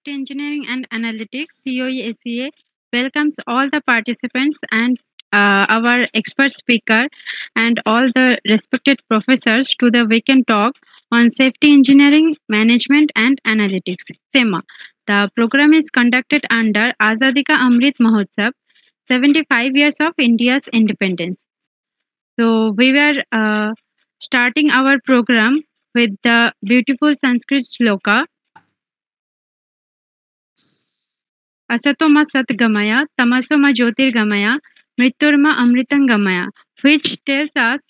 Safety Engineering and Analytics, CoE-SEA, welcomes all the participants and our expert speaker and all the respected professors to the weekend talk on Safety Engineering, Management and Analytics, SEMA. The program is conducted under Azadi Ka Amrit Mahotsav, 75 years of India's independence. So we were starting our program with the beautiful Sanskrit shloka Asatoma Satgamaya, Tamasoma Jyotirgamaya, Mriturma Amritangamaya, which tells us,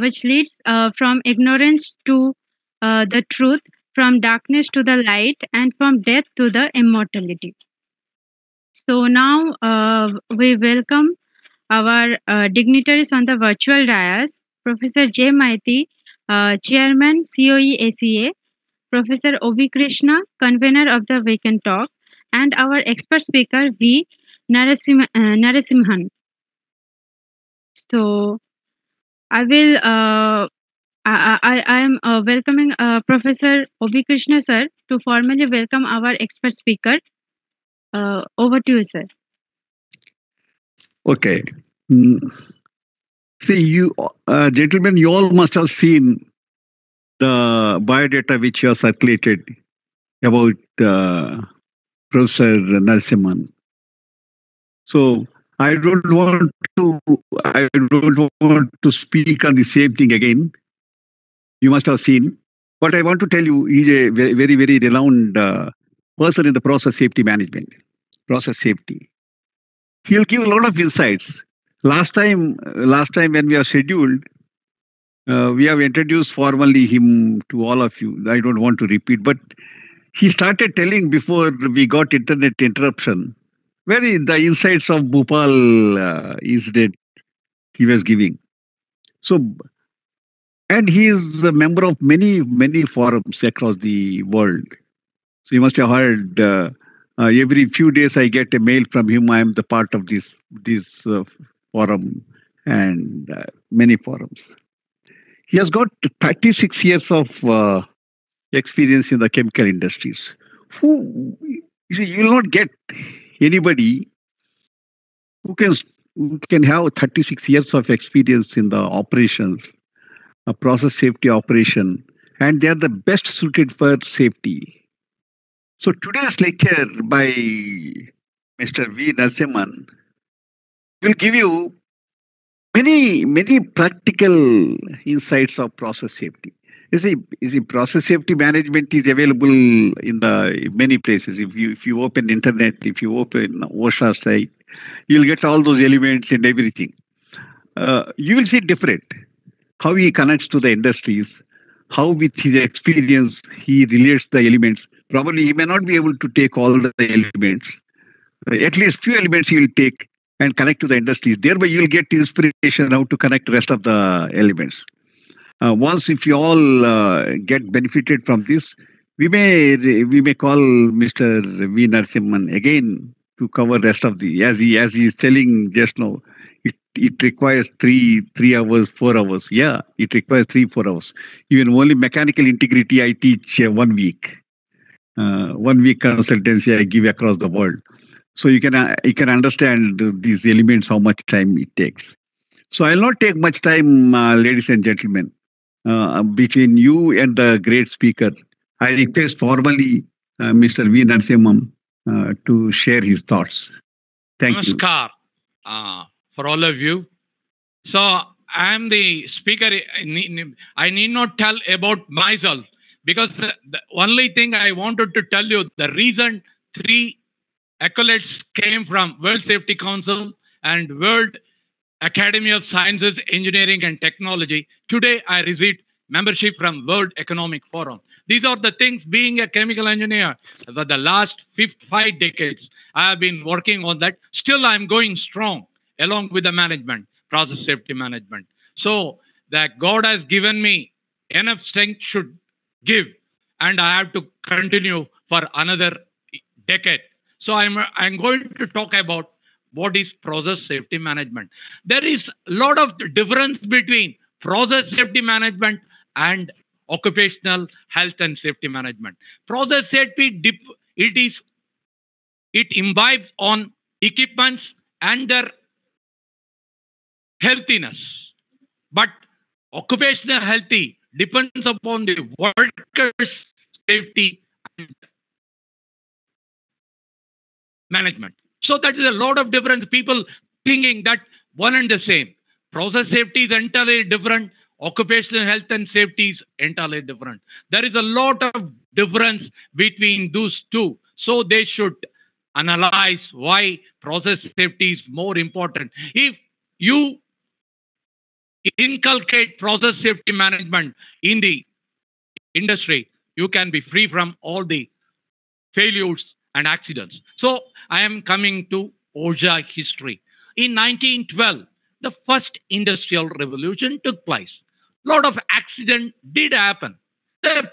which leads from ignorance to the truth, from darkness to the light, and from death to the immortality. So now we welcome our dignitaries on the virtual dais, Professor J. Maiti, Chairman, CoE-SEA, Professor Obi Krishna, convener of the Weekend Talk, and our expert speaker V. Narasimhan. So I will. I am welcoming Professor Obi Krishna sir to formally welcome our expert speaker. Over to you, sir. Okay. See, you gentlemen, you all must have seen the biodata which you have circulated about Professor Narasimhan. So I don't want to speak on the same thing again. You must have seen. But I want to tell you, he's a very, very, very renowned person in the process safety management, process safety. He'll give a lot of insights. Last time when we are scheduled, we have introduced formally him to all of you. I don't want to repeat, but he started telling before we got internet interruption, very the insights of Bhopal incident he was giving. So, and he is a member of many forums across the world. So you must have heard. Every few days I get a mail from him. I am the part of this forum and many forums. He has got 36 years of experience in the chemical industries. You see, you will not get anybody who can have 36 years of experience in the operations, a process safety operation, and they are the best suited for safety. So today's lecture by Mr. V. Narasimhan will give you many practical insights of process safety. You see, process safety management is available in the many places. If you open internet, if you open OSHA site, you'll get all those elements and everything. You will see different how he connects to the industries, how with his experience he relates the elements. Probably he may not be able to take all the elements. At least few elements he will take and connect to the industries. Thereby you will get inspiration how to connect the rest of the elements. Once if you all get benefited from this, we may call Mr. V. Narasimhan again to cover rest of the as he is telling just now. It requires three hours, 4 hours. Yeah, it requires 3-4 hours. Even only mechanical integrity I teach 1 week. 1 week consultancy I give across the world. So you can understand these elements how much time it takes. So I'll not take much time, ladies and gentlemen, between you and the great speaker. I request formally Mr. V. Narasimhan to share his thoughts. Thank you. Namaskar for all of you. So I am the speaker. I need not tell about myself because the only thing I wanted to tell you, the reason 3 accolades came from World Safety Council and World Academy of Sciences, Engineering and Technology. Today I received membership from World Economic Forum. These are the things. Being a chemical engineer for the last 5 decades, I have been working on that. Still I'm going strong along with the management, process safety management. So that God has given me enough strength should give, and I have to continue for another decade. So I'm going to talk about what is process safety management. There is a lot of difference between process safety management and occupational health and safety management. Process safety it imbibes on equipments and their healthiness. But occupational healthy depends upon the workers' safety and management. So that is a lot of difference. People thinking that one and the same. Process safety is entirely different. Occupational health and safety is entirely different. There is a lot of difference between those two. So they should analyze why process safety is more important. If you inculcate process safety management in the industry, you can be free from all the failures and accidents. So I am coming to OSHA history. In 1912, the first industrial revolution took place. Lot of accident did happen. There are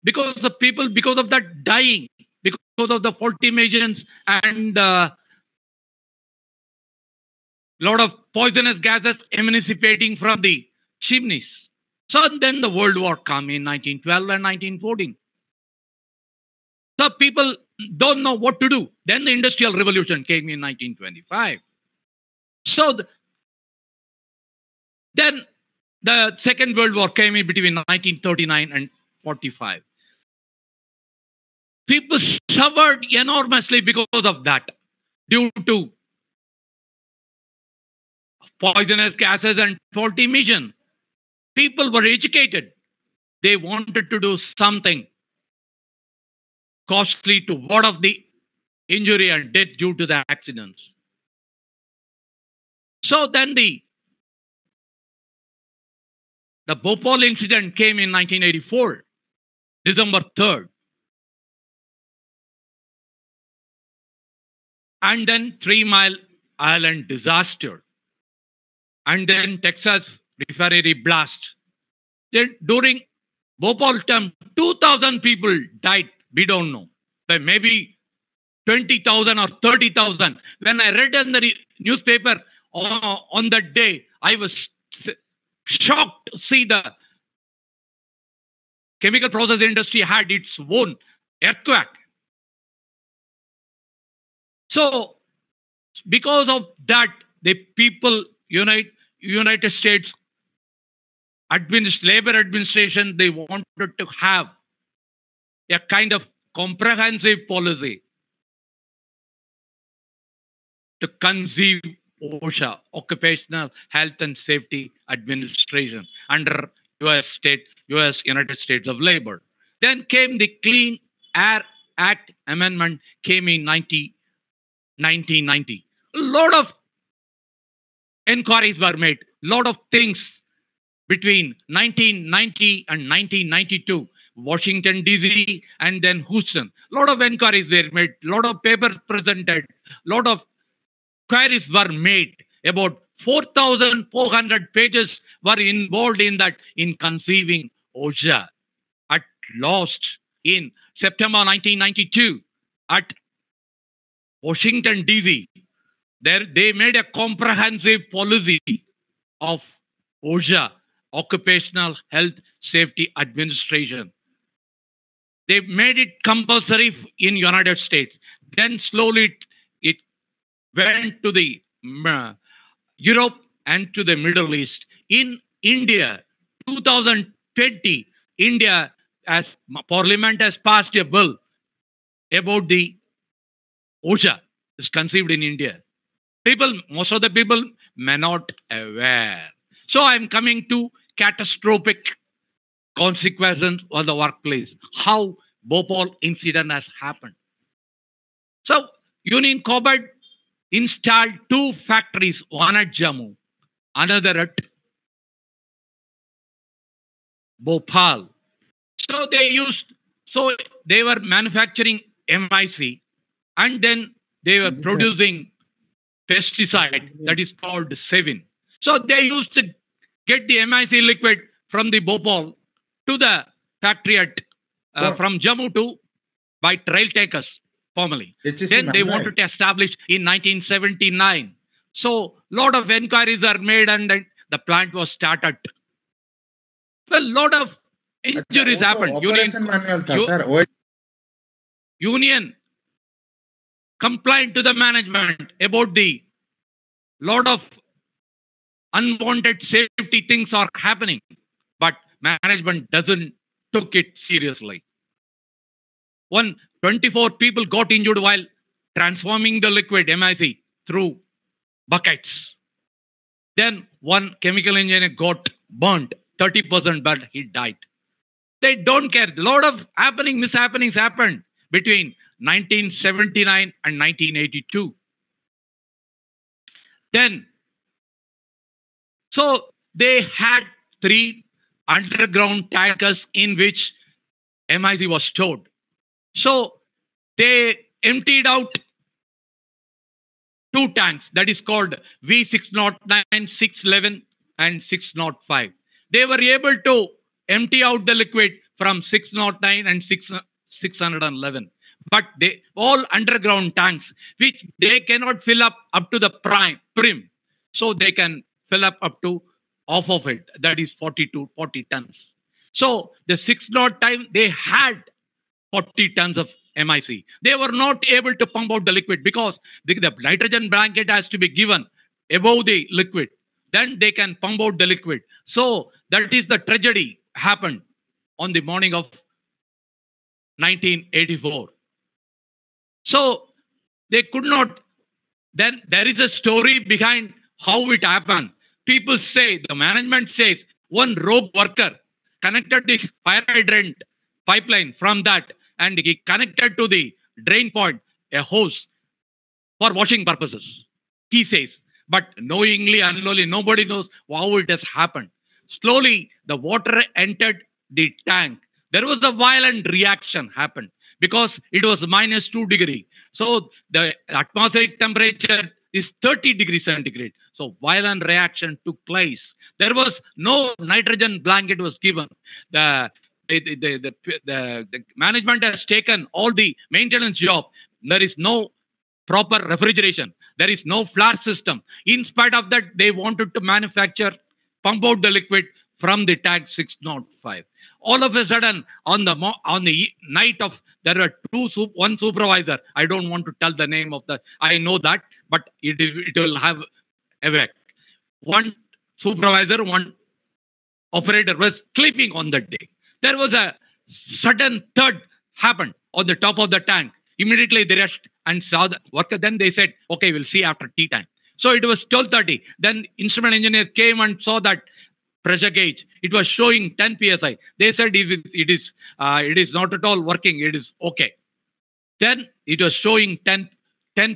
because of that dying, because of the faulty machines and lot of poisonous gases emanating from the chimneys. So then the World War come in 1912 and 1914. So people don't know what to do. Then the Industrial Revolution came in 1925. So then the Second World War came in between 1939 and 45. People suffered enormously because of that, due to poisonous gases and faulty emission. People were educated. They wanted to do something costly to ward off the injury and death due to the accidents. So then the Bhopal incident came in 1984, December 3rd. And then 3 Mile Island disaster. And then Texas refinery blast. Then during Bhopal term, 2,000 people died. We don't know. But maybe 20,000 or 30,000. When I read in the newspaper on that day, I was shocked to see the chemical process industry had its own earthquake. So because of that, the people, United States labor administration, they wanted to have a kind of comprehensive policy to conceive OSHA, Occupational Health and Safety Administration, under US United States of Labor. Then came the Clean Air Act amendment, came in 1990. A lot of inquiries were made, a lot of things between 1990 and 1992. Washington, D.C. and then Houston. A lot of inquiries were made, a lot of papers presented, a lot of queries were made. About 4,400 pages were involved in that, in conceiving OSHA. At last, in September 1992, at Washington, D.C., they made a comprehensive policy of OSHA, Occupational Health Safety Administration. They made it compulsory in United States. Then slowly it went to the Europe and to the Middle East. In India, 2020, India, as Parliament has passed a bill about the OSHA is conceived in India. Most of the people may not aware. So I'm coming to catastrophic consequences of the workplace. How Bhopal incident has happened. So Union Carbide installed 2 factories, one at Jammu, another at Bhopal. So they were manufacturing MIC, and then they were producing pesticide that is called Sevin. So they used to get the MIC liquid from the Bhopal to the factory at from Jammu to by trail takers formerly. Then they wanted to establish in 1979. So lot of inquiries are made and then the plant was started. A lot of injuries happened. union complained to the management about the lot of unwanted safety things are happening, but management doesn't took it seriously. 24 people got injured while transforming the liquid MIC through buckets. Then one chemical engineer got burnt 30%, but he died. They don't care. A lot of mishappenings happened between 1979 and 1982. Then, so they had 3 underground tankers in which MIC was stored. So they emptied out 2 tanks, that is called V609, 611, and 605. They were able to empty out the liquid from 609 and 611. But they all underground tanks, which they cannot fill up to the prim. So they can fill up to half of it, that is 40 tons. So the 609, they had 40 tons of MIC. They were not able to pump out the liquid because the nitrogen blanket has to be given above the liquid. Then they can pump out the liquid. So that is the tragedy happened on the morning of 1984. So they could not. Then there is a story behind how it happened. People say, the management says, one rogue worker connected the fire hydrant pipeline from that, and he connected to the drain point a hose for washing purposes, he says. But knowingly, unknowingly, nobody knows how it has happened. Slowly, the water entered the tank. There was a violent reaction happened because it was -2 degree. So the atmospheric temperature is 30 degrees centigrade. So violent reaction took place. There was no nitrogen blanket was given. The management has taken all the maintenance job. There is no proper refrigeration. There is no flash system. In spite of that, they wanted to pump out the liquid from the tank 605. All of a sudden, on the night of, there were one supervisor. I don't want to tell the name of the, I know that, but it will have effect. One supervisor, one operator was sleeping on that day. There was a sudden thud happened on the top of the tank. Immediately they rushed and saw the worker. Then they said, okay, we'll see after tea time. So it was 12:30. Then instrument engineers came and saw that pressure gauge. It was showing 10 psi. They said it is not at all working. It is okay. Then it was showing 10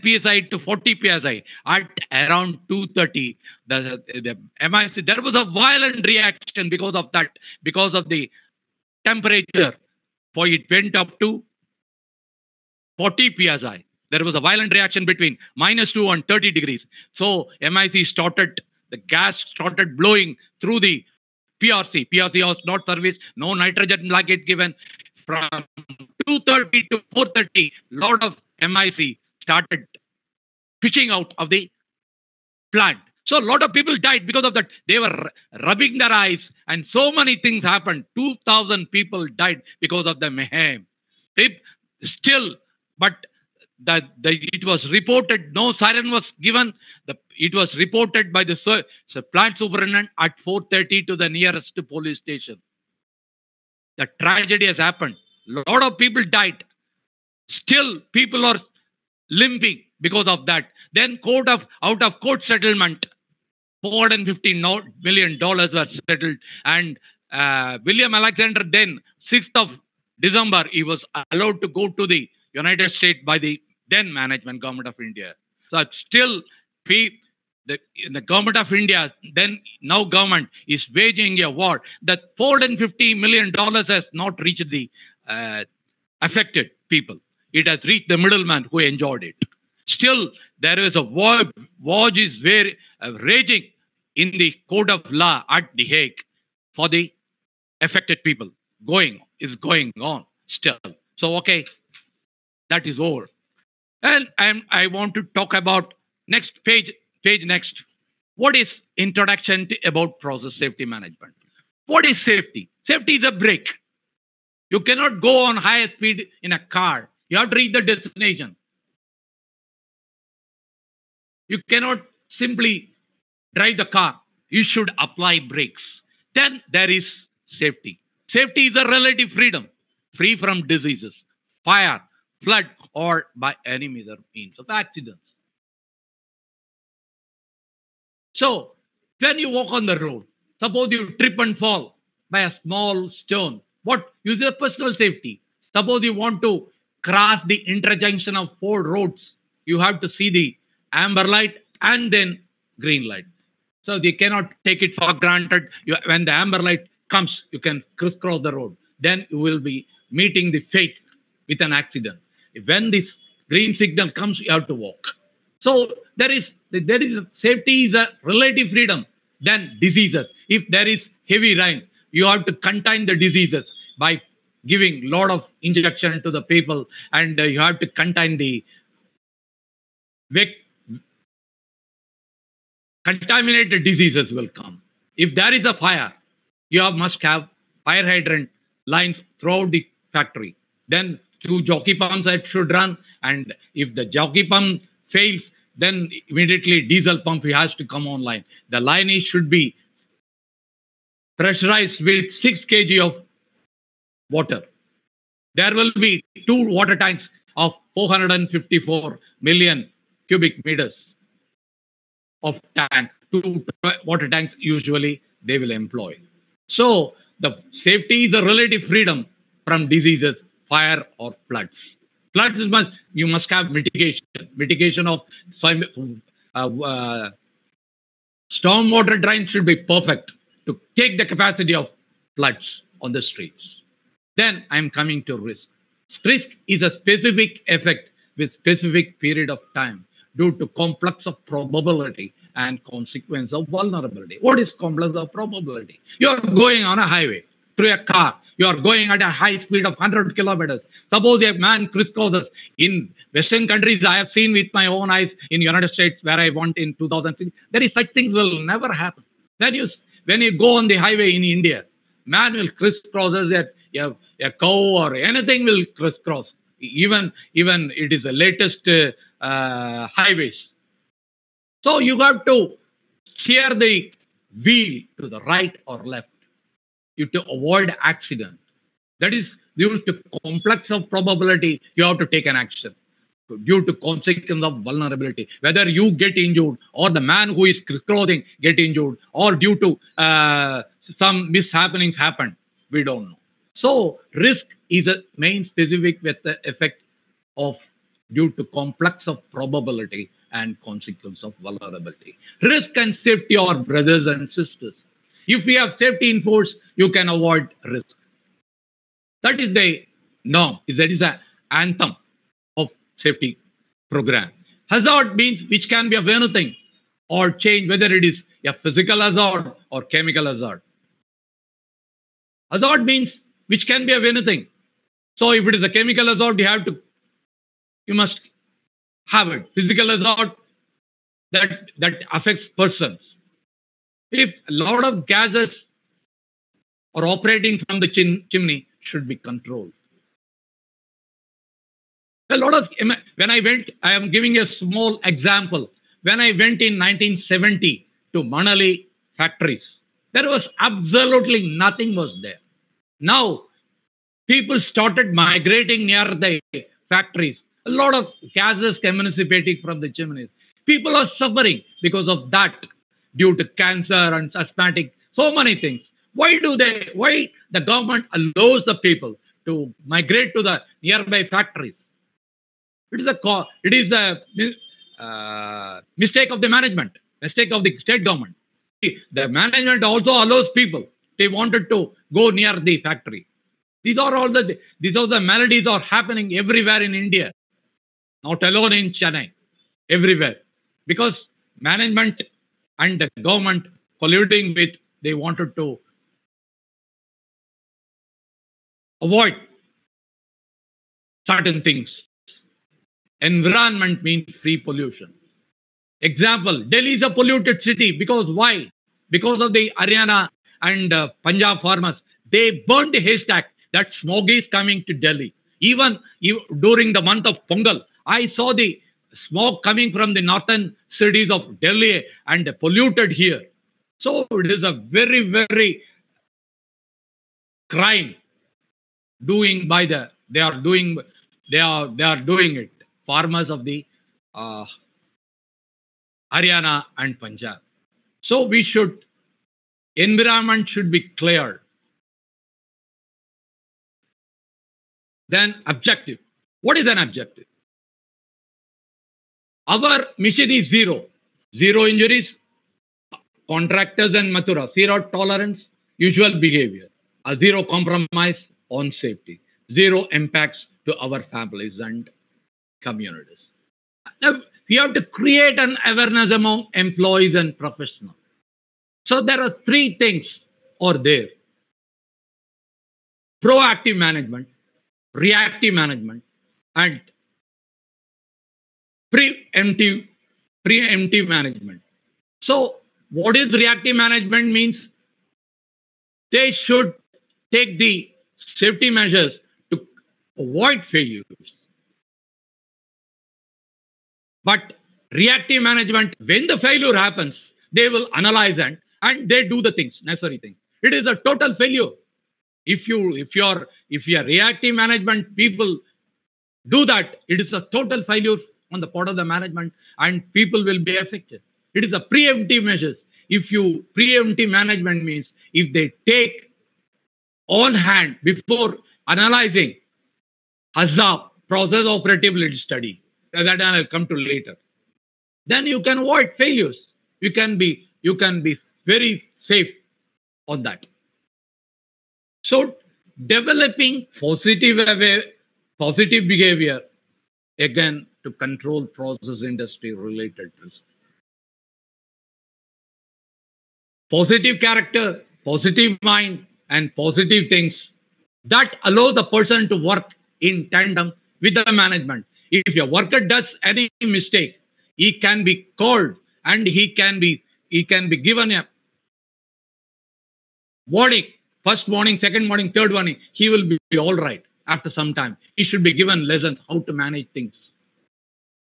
psi to 40 psi at around 2:30. The MIC, there was a violent reaction because of that, because of the temperature. For it went up to 40 psi. There was a violent reaction between -2 and 30 degrees. So MIC started, the gas started blowing through the PRC. PRC was not serviced, no nitrogen blanket given. From 2:30 to 4:30, lot of MIC started pitching out of the plant. So a lot of people died because of that. They were rubbing their eyes, and so many things happened. 2,000 people died because of the mayhem. Still, but it was reported, no siren was given. It was reported by the plant superintendent at 4:30 to the nearest police station. The tragedy has happened. A lot of people died. Still, people are limping because of that. Then out of court settlement, $450 million were settled. And William Alexander, then 6th of December, he was allowed to go to the United States by the then management government of India. So still, the government of India, now government, is waging a war. That $450 million has not reached the affected people. It has reached the middleman who enjoyed it. Still, there is a war. War is very raging in the court of law at The Hague for the affected people. Is going on still. So okay, that is over. And I want to talk about next page next. What is introduction about process safety management? What is safety? Safety is a brake. You cannot go on high speed in a car You have to reach the destination. You cannot simply drive the car. You should apply brakes. Then there is safety. Safety is a relative freedom, free from diseases, fire, flood, or by any other means of accidents. So, when you walk on the road, suppose you trip and fall by a small stone, what use your personal safety? Suppose you want to cross the interjunction of four roads, you have to see the amber light and then green light. So they cannot take it for granted. When the amber light comes, you can crisscross the road. Then you will be meeting the fate with an accident. When this green signal comes, you have to walk. So there is safety is a relative freedom than diseases. If there is heavy rain, you have to contain the diseases by giving lot of injection to the people, and you have to contain the contaminated diseases will come. If there is a fire, must have fire hydrant lines throughout the factory. Then two jockey pumps that should run, and if the jockey pump fails, then immediately diesel pump has to come online. The line should be pressurized with 6 kg of water. There will be two water tanks of 454 million cubic meters of tank. Two water tanks usually they will employ. So the safety is a relative freedom from diseases, fire or floods. Floods you must have mitigation of stormwater drain should be perfect to take the capacity of floods on the streets. Then I'm coming to risk. Risk is a specific effect with specific period of time due to complex of probability and consequence of vulnerability. What is complex of probability? You are going on a highway through a car. You are going at a high speed of 100 kilometers. Suppose a man crisscrosses. In Western countries, I have seen with my own eyes in United States where I went in 2006. There is such things will never happen. When you go on the highway in India, man will crisscross a cow or anything will crisscross. Even it is the latest highways. So you have to steer the wheel to the right or left to avoid accident. That is due to complex of probability. You have to take an action due to consequence of vulnerability. Whether you get injured or the man who is crisscrossing get injured or due to some mishappenings happen, we don't know. So risk is a main specific with the effect of due to complex of probability and consequence of vulnerability. Risk and safety are brothers and sisters. If we have safety in force, you can avoid risk. That is the norm. That is the anthem of safety program. Hazard means which can be of anything or change, whether it is a physical hazard or chemical hazard. Hazard means which can be of anything. So if it is a chemical hazard, you must have it. Physical hazard that affects persons. If a lot of gases are operating from the chimney, should be controlled. A lot of when I went, I am giving a small example. When I went in 1970 to Manali factories, there was absolutely nothing was there. Now people started migrating near the factories. A lot of gases emanating from the chimneys. People are suffering because of that due to cancer and asthmatic, so many things. Why the government allows the people to migrate to the nearby factories? It is the mistake of the management, mistake of the state government. The management also allows people. They wanted to go near the factory. These are the maladies are happening everywhere in India, not alone in Chennai, everywhere, because management and the government colluding with, they wanted to avoid certain things. Environment means free pollution. Example, Delhi is a polluted city because why? Because of the Haryana and Punjab farmers. They burned the haystack. That smog is coming to Delhi. Even during the month of Pongal, I saw the smoke coming from the northern cities of Delhi and polluted here. So it is a very, very crime doing by the they are doing it. Farmers of the uh, Haryana and Punjab. So environment should be cleared. Then objective. What is an objective? Our mission is zero. Zero injuries, contractors and Mathura, zero tolerance, usual behavior, a zero compromise on safety, zero impacts to our families and communities. Now, we have to create an awareness among employees and professionals. So there are three things are there: proactive management, reactive management, and preemptive preemptive management. So what is reactive management means? They should take the safety measures to avoid failures. But reactive management, when the failure happens, they will analyze and they do the things, necessary things. It is a total failure. If your reactive management people do that, it is a total failure on the part of the management and people will be affected. It is a preemptive measures. Preemptive management means if they take on hand before analyzing hazard process operativity study that I'll come to later, then you can avoid failures. You can be very safe on that. So developing positive behavior again to control process industry related risk. Positive character, positive mind, and positive things that allow the person to work in tandem with the management. If your worker does any mistake, he can be called and he can be given a warning. First warning, second warning, third warning. He will be all right after some time. He should be given lessons how to manage things.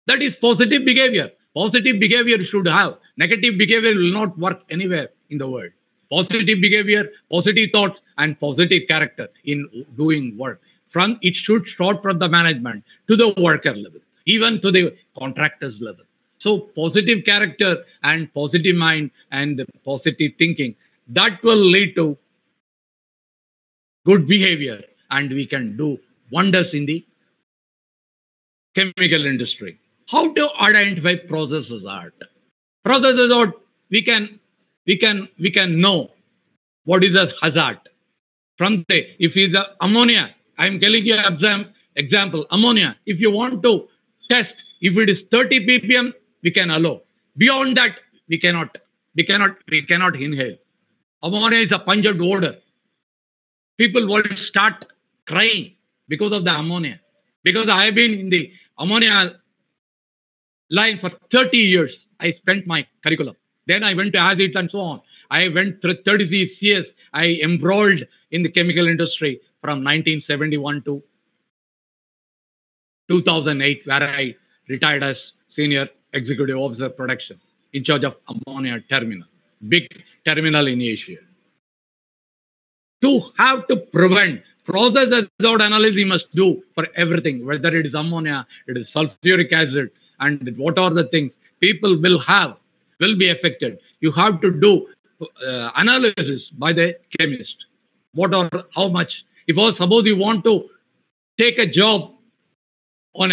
That is positive behavior. Positive behavior should have. Negative behavior will not work anywhere in the world. Positive behavior, positive thoughts, and positive character in doing work. It should start from the management to the worker level, even to the contractors level. So positive character and positive mind and positive thinking, that will lead to good behavior, and we can do wonders in the chemical industry. How to identify processes art? Processes art, we can know what is a hazard. From the if it's a ammonia, I'm telling you example, ammonia. If you want to test, if it is 30 ppm, we can allow. Beyond that, we cannot inhale. Ammonia is a pungent odor. People will start crying because of the ammonia. Because I have been in the ammonia line for 30 years. I spent my curriculum. Then I went to acids and so on. I went through 36 years. I embroiled in the chemical industry from 1971 to 2008, where I retired as senior executive officer production in charge of ammonia terminal, big terminal in Asia. To have to prevent process hazard analysis, we must do for everything, whether it is ammonia, it is sulfuric acid, and what are the things people will be affected. You have to do analysis by the chemist. How much? Suppose you want to take a job on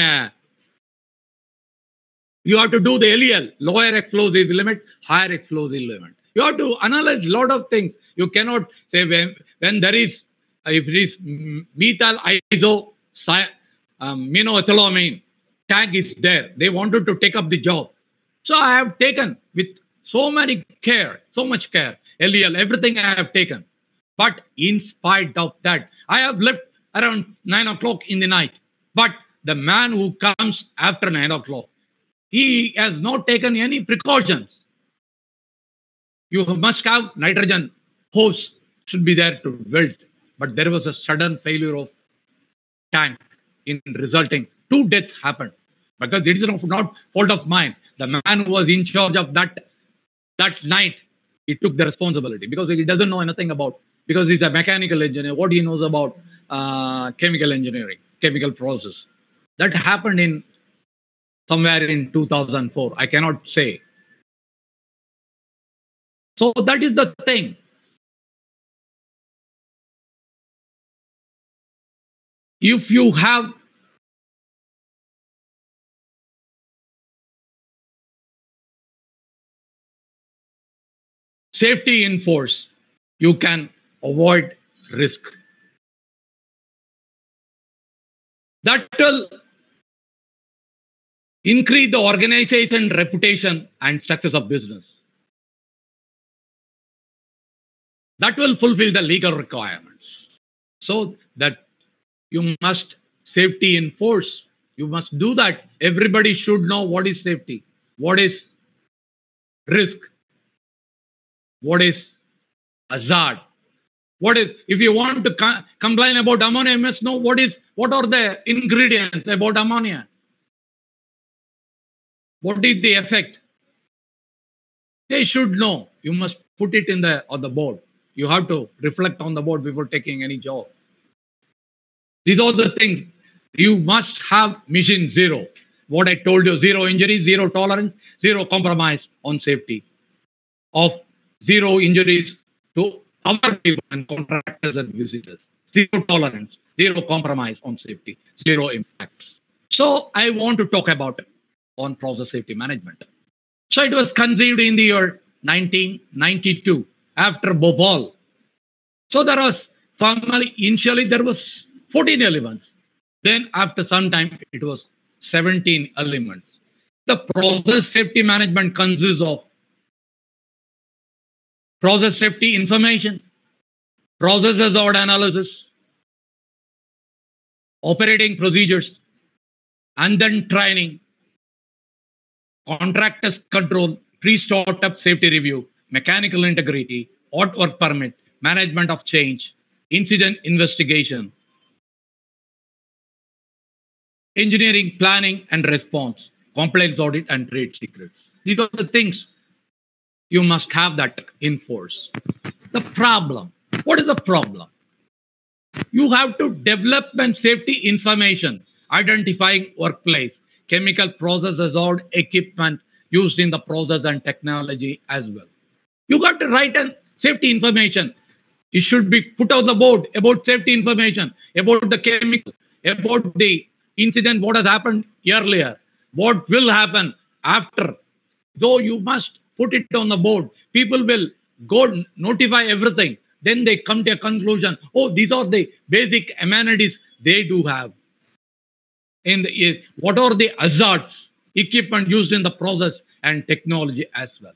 you have to do the LEL, lower explosive limit, higher explosive limit. You have to analyze a lot of things. You cannot say when there is, if it is methyl iso monoethylamine tag is there. They wanted to take up the job. So I have taken with so much care, LEL, everything I have taken. But in spite of that, I have left around 9 o'clock in the night. But the man who comes after 9 o'clock, he has not taken any precautions. You must have nitrogen hose should be there to weld. But there was a sudden failure of tank. in resulting 2 deaths happened because it is not fault of mine. The man who was in charge of that night, he took the responsibility because he doesn't know anything about, because he's a mechanical engineer. What he knows about chemical engineering, chemical process. That happened in somewhere in 2004. I cannot say. So that is the thing. If you have safety in force, you can avoid risk. That will increase the organization reputation and success of business. That will fulfill the legal requirements. So that you must safety in force. You must do that. Everybody should know what is safety, what is risk, what is hazard. What is, if you want to complain about ammonia, you must know what are the ingredients about ammonia. What is the effect? They should know. You must put it on the board. You have to reflect on the board before taking any job. These are the things. You must have mission zero. What I told you, zero injuries, zero tolerance, zero compromise on safety. Of zero injuries to our people and contractors and visitors. Zero tolerance, zero compromise on safety, zero impacts. So I want to talk about on process safety management. So it was conceived in the year 1992 after Bhopal. So there was initially there was 14 elements. Then after some time it was 17 elements. The process safety management consists of process safety information, process hazard analysis, operating procedures, and then training, contractors control, pre-startup safety review, mechanical integrity, hot work permit, management of change, incident investigation, engineering planning and response, compliance audit, and trade secrets. These are the things you must have that in force. The problem. What is the problem? You have to develop and safety information, identifying workplace, chemical process hazard, equipment used in the process and technology as well. You got to write and safety information. It should be put on the board about safety information, about the chemical, about the incident, what has happened earlier, what will happen after. Though you must put it on the board, people will go notify everything. Then they come to a conclusion, oh, these are the basic amenities they do have. And what are the hazards, equipment used in the process and technology as well.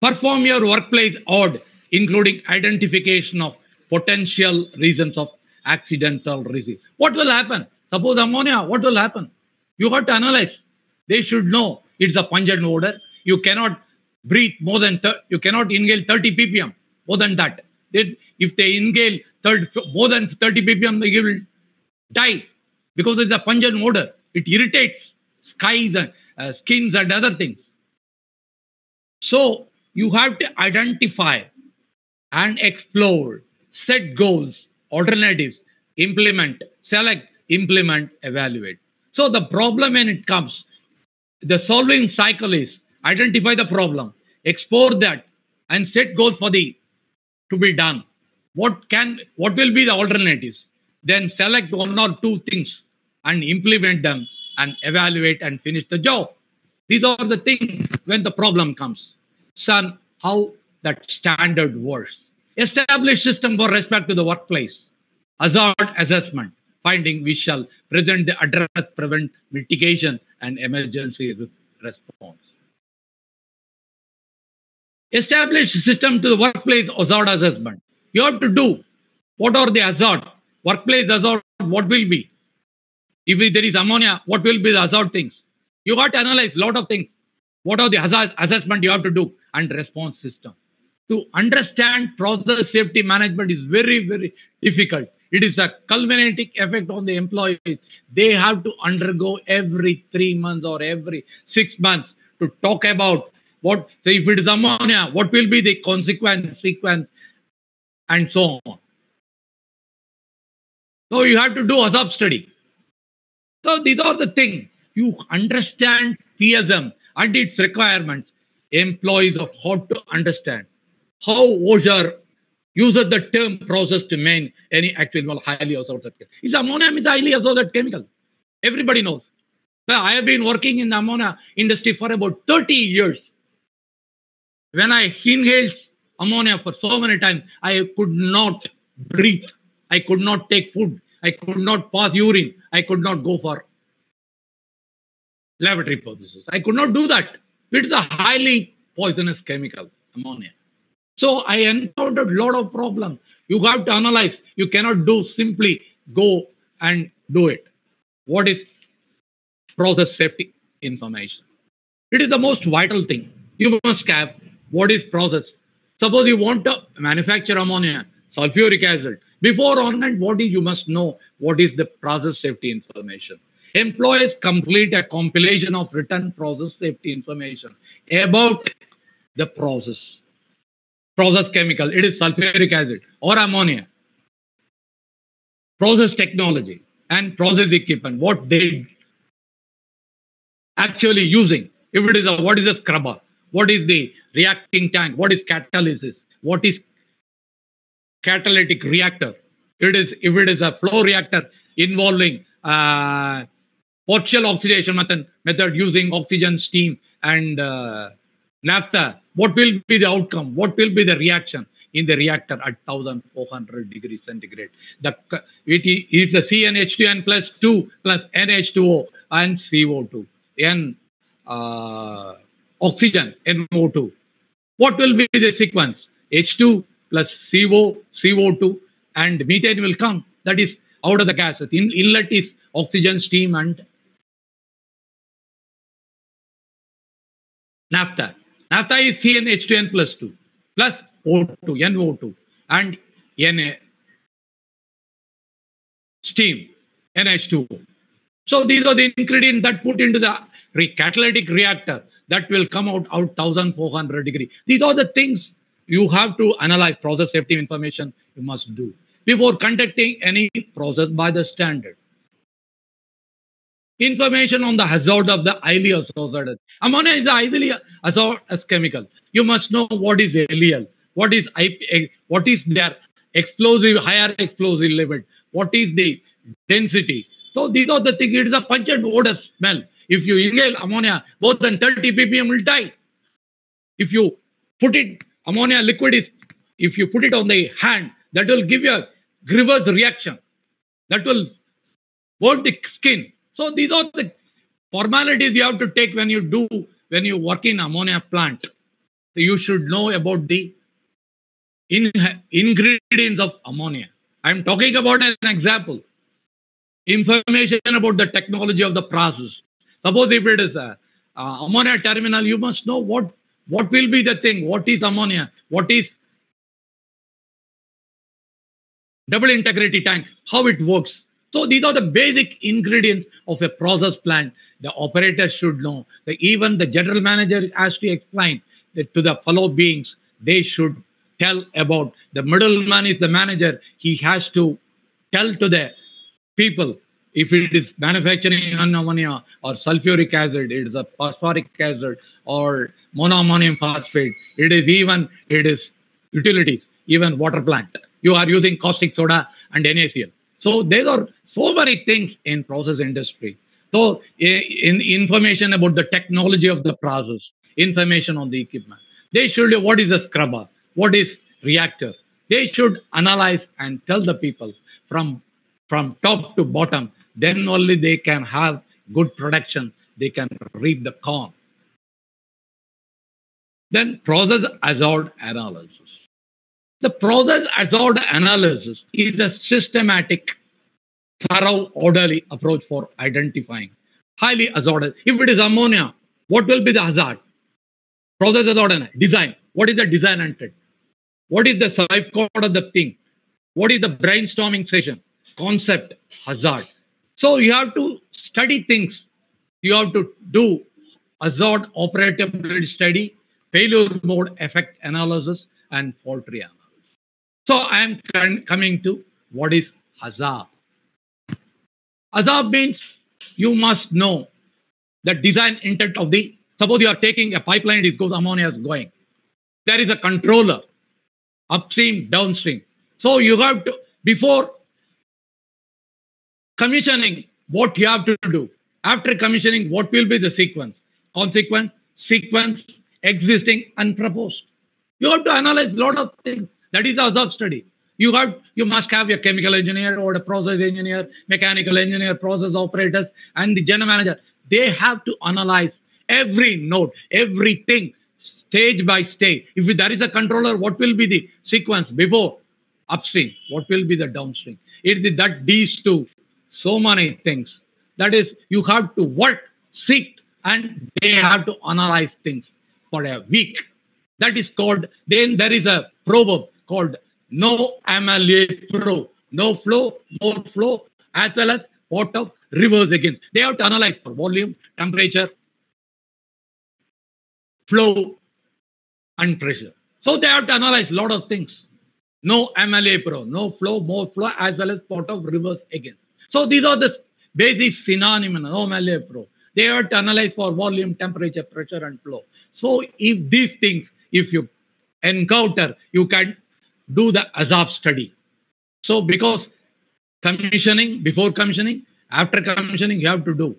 Perform your workplace audit, including identification of potential reasons of accidental risk. What will happen? Suppose ammonia, what will happen? You have to analyze. They should know it's a pungent odor. You cannot breathe more than, you cannot inhale 30 ppm, more than that. If they inhale more than 30 ppm, they will die because it's a pungent odor. It irritates skies and skins and other things. So you have to identify and explore, set goals, alternatives, implement, select, implement, evaluate. So the problem when it comes, the solving cycle is identify the problem, explore that, and set goals for to be done. What will be the alternatives? Then select one or two things and implement them and evaluate and finish the job. These are the things when the problem comes. Son, how that standard works. Establish system for respect to the workplace. Hazard assessment. Finding we shall present the address, prevent, mitigation, and emergency response. Establish system to the workplace hazard assessment. You have to do what are the hazard, workplace hazard, what will be. If there is ammonia, what will be the hazard things? You got to analyze a lot of things. What are the hazard assessment you have to do and response system. To understand process safety management is very, very difficult. It is a culminating effect on the employees. They have to undergo every 3 months or every 6 months to talk about what, so if it is ammonia, what will be the consequence, sequence, and so on. So you have to do a sub study. So these are the things. You understand PSM and its requirements. Employees are hard to understand. How OSHA uses the term process to mean any actual highly associated chemical. Is ammonia is a highly associated chemical. Everybody knows. So I have been working in the ammonia industry for about 30 years. When I inhaled ammonia for so many times, I could not breathe. I could not take food. I could not pass urine. I could not go for laboratory purposes. I could not do that. It's a highly poisonous chemical, ammonia. So I encountered a lot of problems. You have to analyze. You cannot do simply go and do it. What is process safety information? It is the most vital thing. You must have what is process. Suppose you want to manufacture ammonia, sulfuric acid. Before on that, you must know what is the process safety information. Employees complete a compilation of written process safety information about the process chemical. It is sulfuric acid or ammonia. Process technology and process equipment, what they actually using. If it is what is a scrubber? What is the reacting tank? What is catalysis? What is catalytic reactor? If it is a flow reactor involving partial oxidation method using oxygen, steam, and naphtha, what will be the outcome? What will be the reaction in the reactor at 1400 degrees centigrade? It's a CnH2n plus 2 plus NH2O and CO2. N oxygen, NO2. What will be the sequence? H2 plus CO2, and methane will come. That is out of the gas. Inlet is oxygen, steam, and naphtha. Naphtha is CnH2n plus 2 plus O2, NO2, and Na steam, NH2O. So these are the ingredients that put into the catalytic reactor that will come out 1400 degree. These are the things you have to analyze. Process safety information you must do before conducting any process by the standard. Information on the hazard of the highly associated. Ammonia is a highly hazardous chemical. You must know what is LEL, what is their explosive, higher explosive limit, what is the density. So these are the things. It is a pungent odor smell. If you inhale ammonia, more than 30 ppm will die. If you put it, ammonia liquid is, if you put it on the hand, that will give you a reverse reaction. That will burn the skin. So these are the formalities you have to take when you work in ammonia plant. So you should know about the ingredients of ammonia. I'm talking about an example. Information about the technology of the process. Suppose if it is a ammonia terminal, you must know what will be the thing. What is ammonia? What is double integrity tank? How it works? So these are the basic ingredients of a process plant. The operator should know. Even the general manager has to explain that to the fellow beings. They should tell about. The middleman is the manager. He has to tell to the people if it is manufacturing ammonia or sulfuric acid, it is a phosphoric acid or monoammonium phosphate. It is utilities, even water plant. You are using caustic soda and NaCl. So there are so many things in process industry. So in information about the technology of the process, information on the equipment. They should know what is a scrubber, what is reactor. They should analyze and tell the people from top to bottom. Then only they can have good production. They can reap the corn. Then process hazard analysis. The process hazard analysis is a systematic, thorough, orderly approach for identifying highly hazardous. If it is ammonia, what will be the hazard? Process hazard design. What is the design intent? What is the safeguard of the thing? What is the brainstorming session? Concept, hazard. So you have to study things. You have to do hazard operability study, failure mode effect analysis, and fault tree analysis. So I am coming to what is hazard. Hazard means you must know the design intent of the, suppose you are taking a pipeline, it goes, ammonia is going. There is a controller, upstream, downstream. So you have to, before commissioning, what you have to do. After commissioning, what will be the sequence? Consequence, sequence, existing, and proposed. You have to analyze a lot of things. That is hazard study. You must have a chemical engineer or a process engineer, mechanical engineer, process operators, and the general manager. They have to analyze every node, everything, stage by stage. If there is a controller, what will be the sequence before upstream? What will be the downstream? It is that these two, so many things. That is, you have to work, sit, and they have to analyze things for a week. That is called, then there is a proverb called no MLA pro, no flow, more flow, as well as pot of rivers again. They have to analyze for volume, temperature, flow, and pressure. So they have to analyze a lot of things. No MLA pro, no flow, more flow, as well as pot of rivers again. So these are the basic synonyms, no MLA pro. They have to analyze for volume, temperature, pressure, and flow. So if these things, if you encounter, you can do the hazard study. So because commissioning, before commissioning, after commissioning, you have to do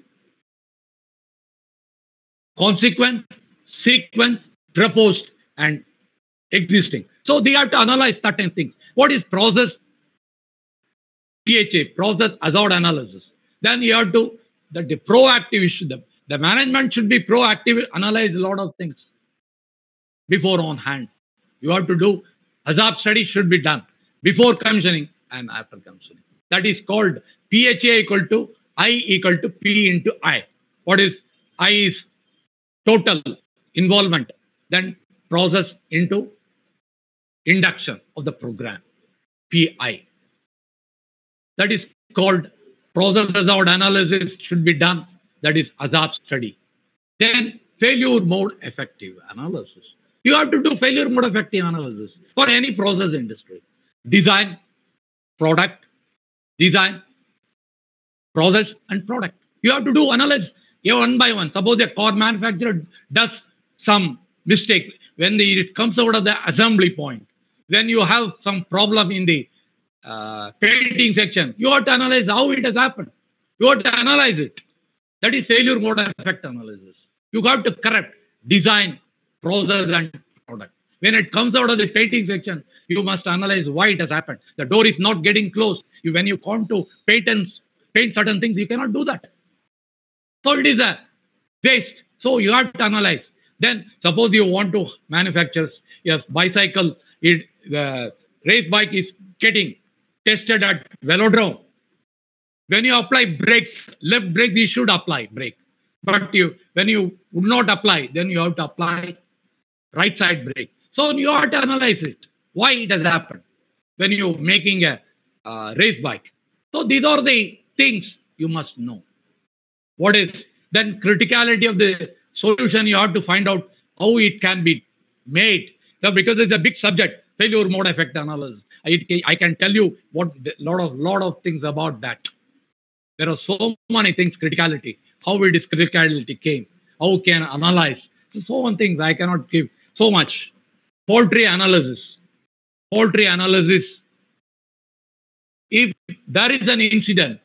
consequence, sequence, proposed, and existing. So they have to analyze certain things. What is process? PHA, process hazard analysis. Then you have to, the proactive issue, the management should be proactive, analyze a lot of things before on hand. You have to do hazard study should be done before commissioning and after commissioning. That is called PHA equal to I equal to P into I. What is I is total involvement, then process into induction of the program, PI. That is called process hazard analysis should be done. That is hazard study. Then failure mode effective analysis. You have to do failure mode effective analysis for any process industry. Design, product, design, process, and product. You have to do analysis one by one. Suppose a car manufacturer does some mistakes when it comes out of the assembly point. When you have some problem in the painting section, you have to analyze how it has happened. You have to analyze it. That is failure mode effect analysis. You have to correct design, process, and product. When it comes out of the painting section, you must analyze why it has happened. The door is not getting closed. When you come to paint certain things, you cannot do that. So it is a waste. So you have to analyze. Then suppose you want to manufacture a bicycle, the race bike is getting tested at velodrome. When you apply brakes, left brake, you should apply brake. But when you would not apply, then you have to apply right side brake. So you have to analyze it, why it has happened when you're making a race bike. So these are the things you must know. What is then criticality of the solution? You have to find out how it can be made. So because it's a big subject, failure mode effect analysis. I can tell you what lot of things about that. There are so many things, criticality, how it is criticality came, how can analyze. So many things I cannot give so much. Fault tree analysis. Fault tree analysis. If there is an incident,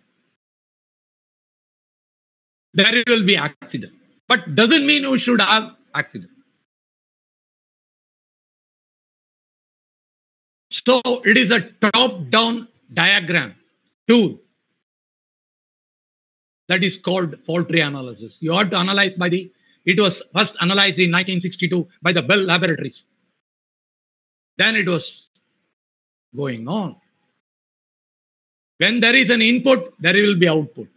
there will be accident. But doesn't mean we should have accident. So it is a top-down diagram tool that is called fault tree analysis. You have to analyze it was first analyzed in 1962 by the Bell Laboratories. Then it was going on. When there is an input, there will be output.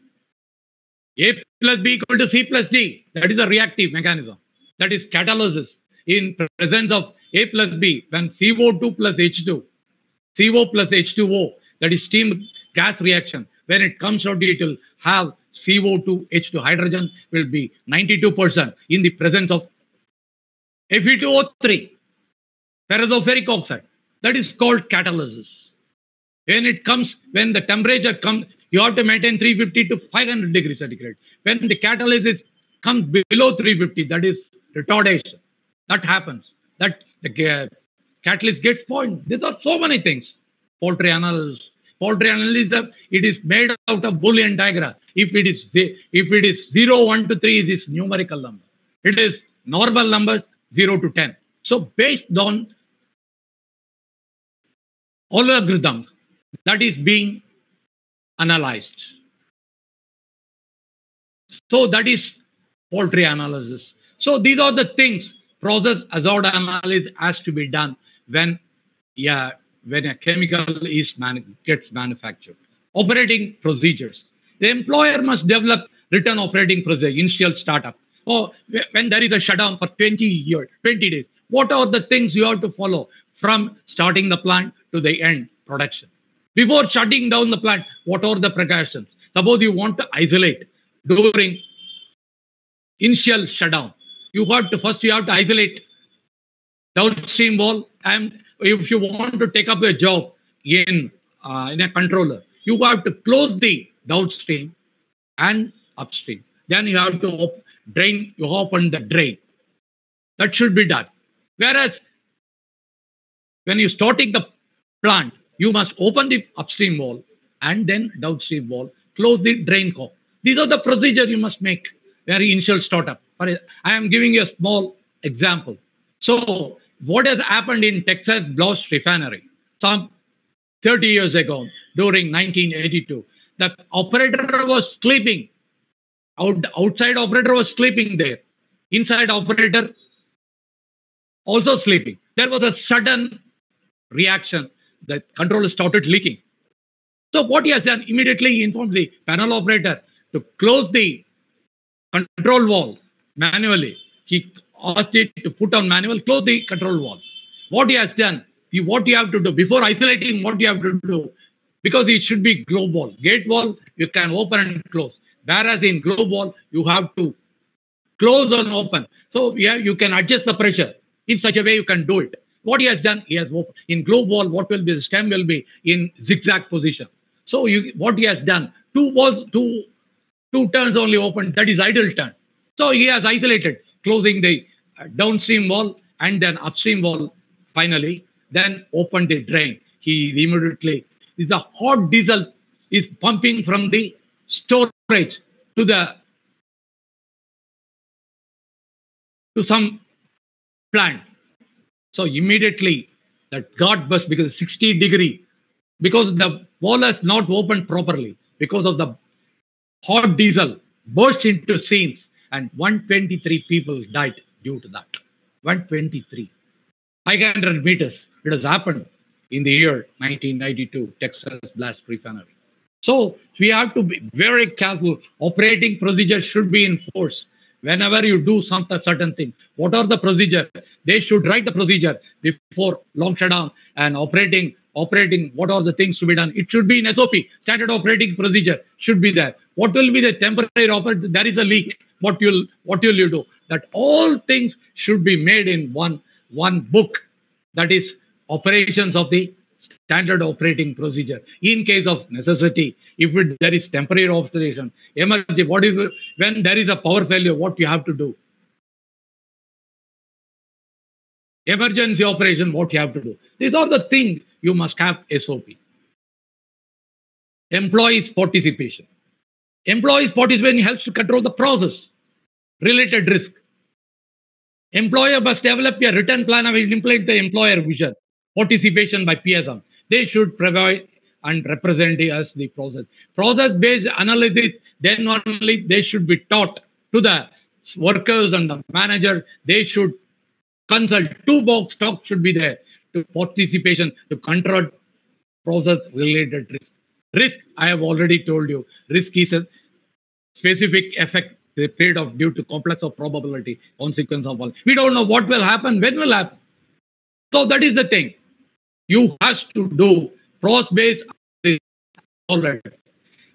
A plus B equal to C plus D. That is a reactive mechanism. That is catalysis. In presence of A plus B, when CO2 plus H2, CO plus H2O, that is steam gas reaction. When it comes out, it will have CO2, H2, hydrogen will be 92% in the presence of Fe2O3, ferropheric oxide. That is called catalysis. When the temperature comes, you have to maintain 350 to 500 degrees centigrade. When the catalysis comes below 350, that is retardation. That happens. That the catalyst gets spoiled. These are so many things. Poultry analysis. Poultry analysis, it is made out of Boolean diagram. If it is 0, 1 to 3, it is numerical number. It is normal numbers 0 to 10. So based on algorithm that is being analyzed. So that is poultry analysis. So these are the things, process hazard analysis has to be done when a chemical gets manufactured. Operating procedures. The employer must develop written operating procedure, initial startup. Or when there is a shutdown for 20 days, what are the things you have to follow from starting the plant to the end production? Before shutting down the plant, what are the precautions? Suppose you want to isolate during initial shutdown. You have to isolate downstream wall, and if you want to take up a job in a controller, you have to close the downstream and upstream. Then you have to open the drain. That should be done. Whereas when you're starting the plant, you must open the upstream wall and then downstream wall, close the drain cock. These are the procedures you must make. Very initial startup. I am giving you a small example. So what has happened in Texas Blast Refinery some 30 years ago during 1982? The operator was sleeping. Outside operator was sleeping there. Inside operator also sleeping. There was a sudden reaction. The controller started leaking. So what he has done, immediately informed the panel operator to close the control valve manually. He asked it to put on manual, close the control valve. What he has done, what you have to do, before isolating, what you have to do, because it should be globe wall. Gate wall, you can open and close. Whereas in globe wall, you have to close and open. So you can adjust the pressure. In such a way, you can do it. What he has done, he has opened. In globe wall, what will be, the stem will be in zigzag position. So what he has done, two turns only open, that is idle turn. So he has isolated, closing the downstream wall and then upstream wall finally, then opened the drain. He immediately, the hot diesel is pumping from the storage to some plant. So immediately that got burst because 60 degree, because the wall has not opened properly, because of the hot diesel burst into scenes, and 123 people died due to that. 123. 500 meters. It has happened in the year 1992, Texas Blast Refinery. So we have to be very careful. Operating procedures should be enforced. Whenever you do certain thing, what are the procedure? They should write the procedure before long shutdown and operating. What are the things to be done? It should be in SOP. Standard operating procedure should be there. What will be the temporary operation? There is a leak. What will you do? That all things should be made in one book. That is operations of the standard operating procedure. In case of necessity, if there is temporary operation, emergency, when there is a power failure, what you have to do? Emergency operation, what you have to do? These are the things you must have SOP. Employees' participation. Employees' participation helps to control the process related risk. Employer must develop a written plan and implement the employer vision. Participation by PSM. They should provide and represent us the process. Process-based analysis, then only they should be taught to the workers and the manager. They should consult. Two-box talk should be there to participation to control process-related risk. Risk, I have already told you, risk is a specific effect, the period of due to complex of probability, consequence of all. We don't know what will happen, when will happen. So that is the thing. You has to do process-based already.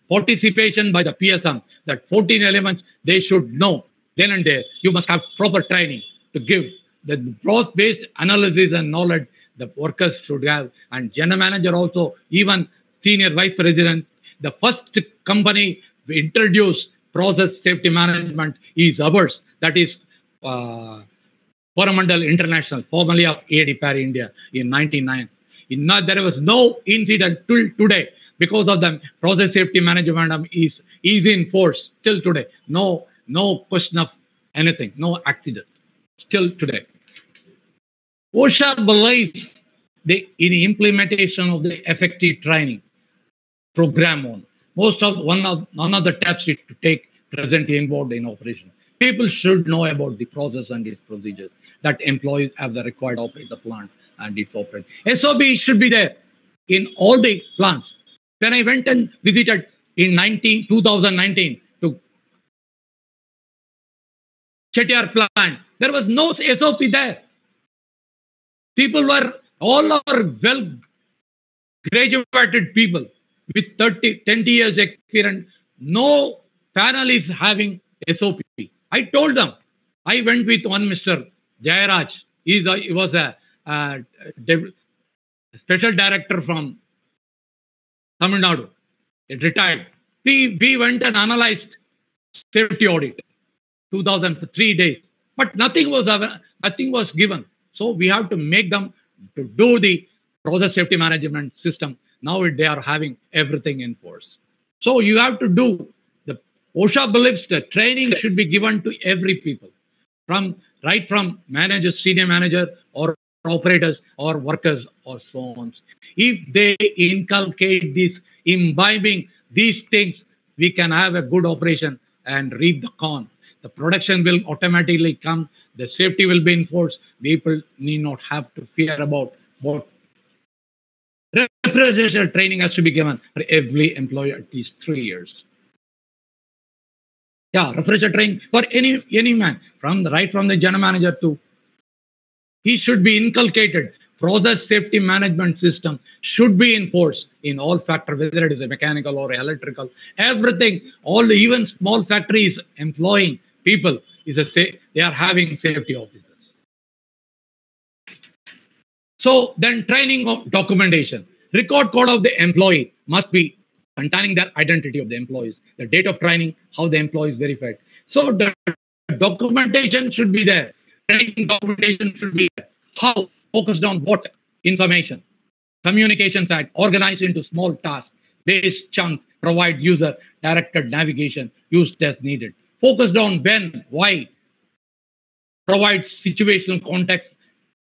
Participation by the PSM, that 14 elements they should know then and there. You must have proper training to give the process-based analysis and knowledge the workers should have, and general manager also, even senior vice president. The first company we introduced process safety management is ours. That is Coromandel International, formerly of AD Parry India, in 1999. There was no incident till today because of the process safety management is in force till today. No question of anything, no accident still today. OSHA believes in implementation of the effective training program on. None of the steps it to take presently involved in operation. People should know about the process and its procedures that employees have the required to operate the plant and its operate. SOP should be there in all the plants. When I went and visited in 2019 to Chettiar plant, there was no SOP there. People were all are well graduated people with 20 years experience. No panel is having SOP. I told them. I went with one Mr. Jayaraj. He was a special director from Tamil Nadu. It retired. We went and analyzed safety audit, 2003 days, but nothing was given. So we have to make them to do the process safety management system. Now they are having everything in force. So you have to do the OSHA believes that training should be given to every people, from manager, senior manager, or operators, or workers, or so on. If they inculcate this, imbibing these things, we can have a good operation and reap the corn. The production will automatically come. The safety will be enforced. People need not have to fear about what. Refresher training has to be given for every employee at least 3 years. Yeah, refresher training for any man, from the general manager to, he should be inculcated. Process safety management system should be enforced in all factor, whether it is a mechanical or electrical, everything. Even small factories employing people they are having safety officers. So then training of documentation. Record code of the employee must be containing the identity of the employees, the date of training, how the employee is verified. So the documentation should be there. Training documentation should be there. How? Focused on what? Information. Communication side, organized into small tasks, based chunks, provide user directed navigation, used as needed. Focused on when, why, provide situational context,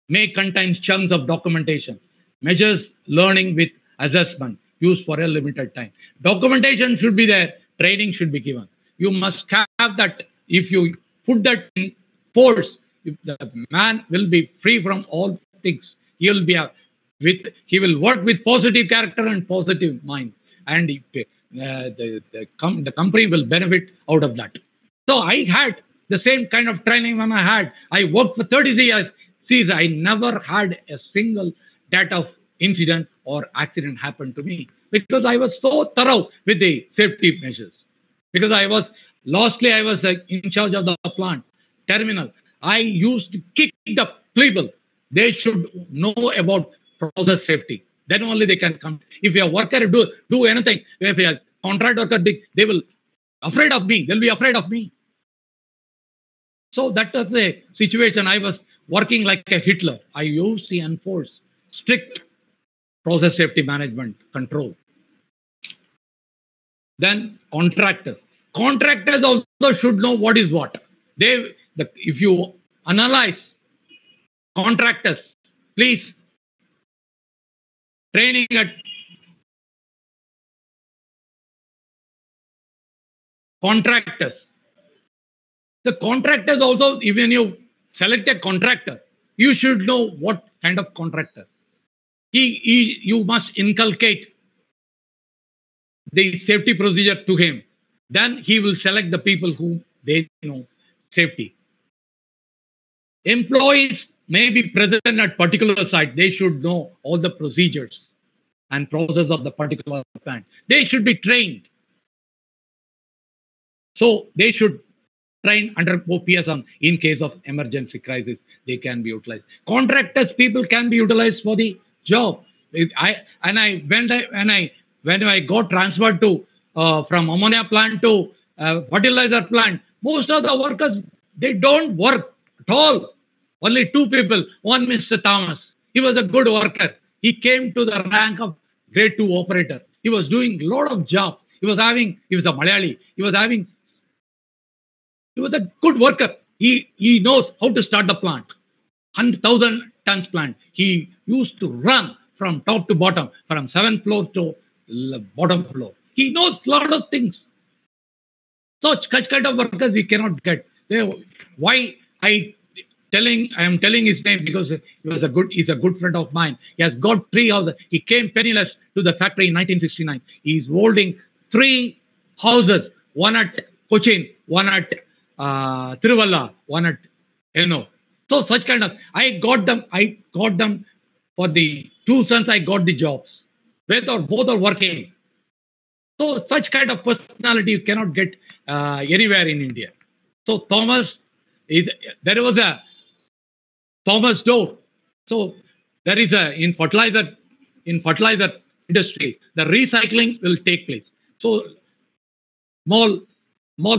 may contain chunks of documentation, measures learning with assessment, used for a limited time. Documentation should be there, training should be given. You must have that. If you put that in force, the man will be free from all things. He will work with positive character and positive mind, and the company will benefit out of that. So I had the same kind of training when I worked for 30 years. See, I never had a single that of incident or accident happen to me because I was so thorough with the safety measures. Because I was in charge of the plant terminal. I used to kick the people. They should know about process safety. Then only they can come. If a worker do anything, if a contract worker, they will afraid of me. They'll be afraid of me. So that was the situation. I was working like a Hitler. I used to enforce strict process safety management control. Then contractors. Contractors also should know what is what. If you analyze contractors, please, training at contractors. The contractors also, even you select a contractor, you should know what kind of contractor. You must inculcate the safety procedure to him. Then he will select the people who they know safety. Employees may be present at particular site, they should know all the procedures and process of the particular plant. They should be trained. So they should train under OPS on in case of emergency crisis, they can be utilized. Contractors, people can be utilized for the job. When I got transferred to from ammonia plant to fertilizer plant, most of the workers, they don't work at all. Only two people. One, Mr. Thomas. He was a good worker. He came to the rank of grade 2 operator. He was doing a lot of jobs. He was a Malayali. He was a good worker. He knows how to start the plant. 100,000 tons plant. He used to run from top to bottom, from 7th floor to bottom floor. He knows a lot of things. Such kind of workers we cannot get. Why I am telling his name because he's a good friend of mine. He has got 3 houses. He came penniless to the factory in 1969. He's holding 3 houses, one at Cochin, one at Tiruvalla, one at Eno. So such kind of I got them for the 2 sons. I got the jobs. Both are working. So such kind of personality you cannot get anywhere in India. So there was a Thomas Door. So there is in fertilizer industry, the recycling will take place. So small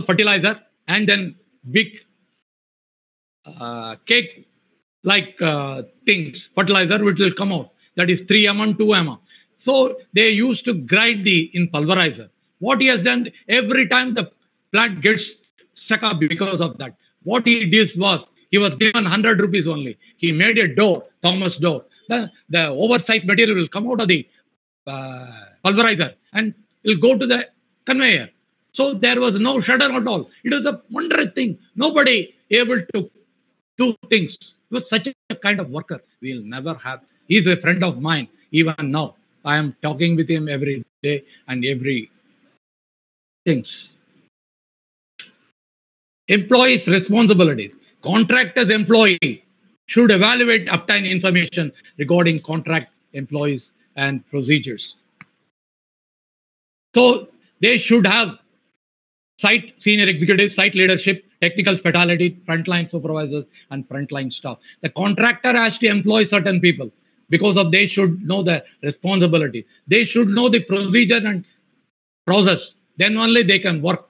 fertilizer and then big cake like things, fertilizer which will come out. That is 3 mm, 2 mm. So they used to grind in pulverizer. What he has done, every time the plant gets stuck up because of that, what he did was, he was given 100 rupees only. He made a door, Thomas door. The oversized material will come out of the pulverizer and will go to the conveyor. So there was no shudder at all. It was a wondrous thing. Nobody able to do things. He was such a kind of worker we'll never have. He's a friend of mine even now. I am talking with him every day and every things. Employees' responsibilities. Contractor's employee should evaluate, obtain information regarding contract employees and procedures. So they should have site senior executives, site leadership, technical specialty, frontline supervisors, and frontline staff. The contractor has to employ certain people because of they should know the responsibility. They should know the procedure and process. Then only they can work.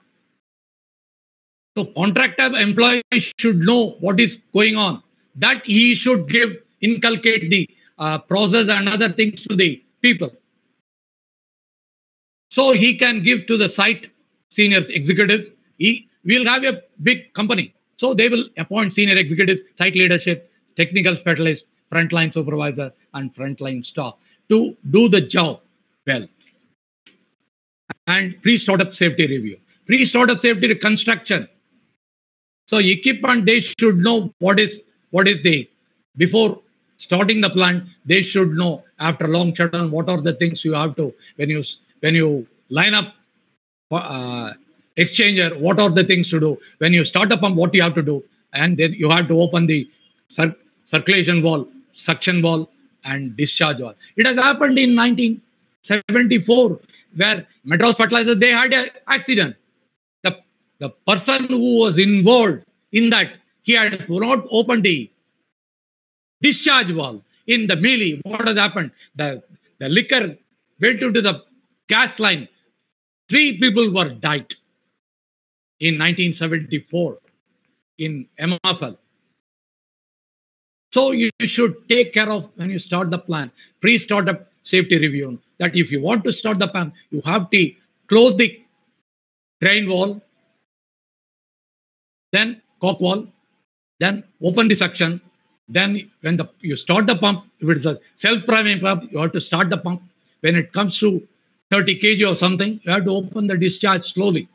So contractor employee should know what is going on. That he should inculcate the process and other things to the people. So he can give to the site senior executives. We will have a big company. So they will appoint senior executives, site leadership, technical specialist, frontline supervisor, and frontline staff to do the job well. And pre-startup safety review. Pre-startup safety construction. So equipment, they should know what is the, before starting the plant, they should know after long shutdown, what are the things you have to, when you line up exchanger, what are the things to do? When you start a pump, what you have to do? And then you have to open the circulation valve, suction valve, and discharge valve. It has happened in 1974, where Madras Fertilizer, they had an accident. The person who was involved in that, he had not opened the discharge valve in the melee. What has happened? The liquor went into the gas line. 3 people were died in 1974 in MFL. So you should take care of, when you start the plant, pre-startup safety review, that if you want to start the plant, you have to close the drain wall, then cock wall, then open the suction. Then when you start the pump, if it is a self-priming pump, you have to start the pump. When it comes to 30 kg or something, you have to open the discharge slowly.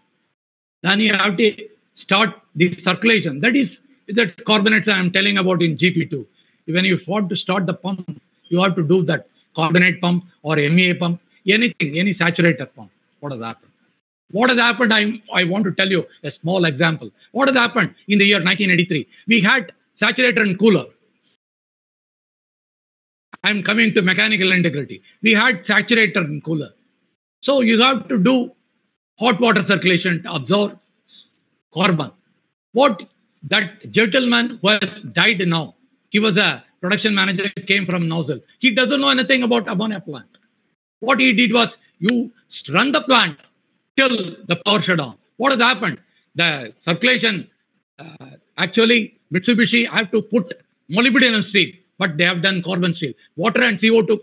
Then you have to start the circulation. That is that carbonates I am telling about in GP2. When you want to start the pump, you have to do that carbonate pump or MEA pump, anything, any saturator pump. What has happened? What has happened? I want to tell you a small example. What has happened in the year 1983? We had saturator and cooler. I'm coming to mechanical integrity. We had saturator and cooler. So you have to do hot water circulation to absorb carbon. What that gentleman who has died now, he was a production manager, came from Nozzle. He doesn't know anything about ammonia plant. What he did was you run the plant till the power shut down. What has happened? The circulation, actually, Mitsubishi have to put molybdenum steel, but they have done carbon steel. Water and CO2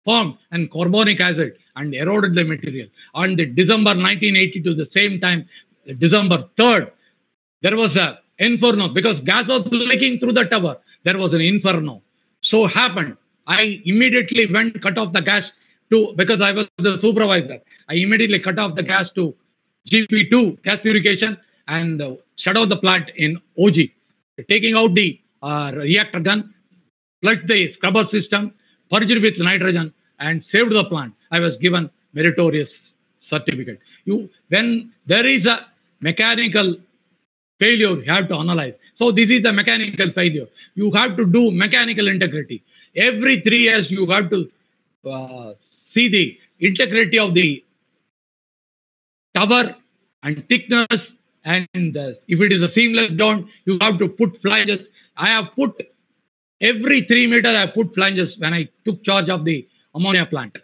formed and carbonic acid and eroded the material. On the December 1982, the same time, December 3rd, there was a inferno because gas was leaking through the tower. There was an inferno. So happened. I immediately went cut off the gas to because I was the supervisor. I immediately cut off the gas to GP2 gas purification and shut off the plant in OG, taking out the reactor gun, flood the scrubber system, purged with nitrogen, and saved the plant. I was given meritorious certificate. When there is a mechanical failure, you have to analyze. So this is the mechanical failure. You have to do mechanical integrity. Every 3 years, you have to see the integrity of the tower and thickness. And if it is a seamless down, you have to put flanges. I have put every 3 meters, I put flanges when I took charge of the ammonia plant,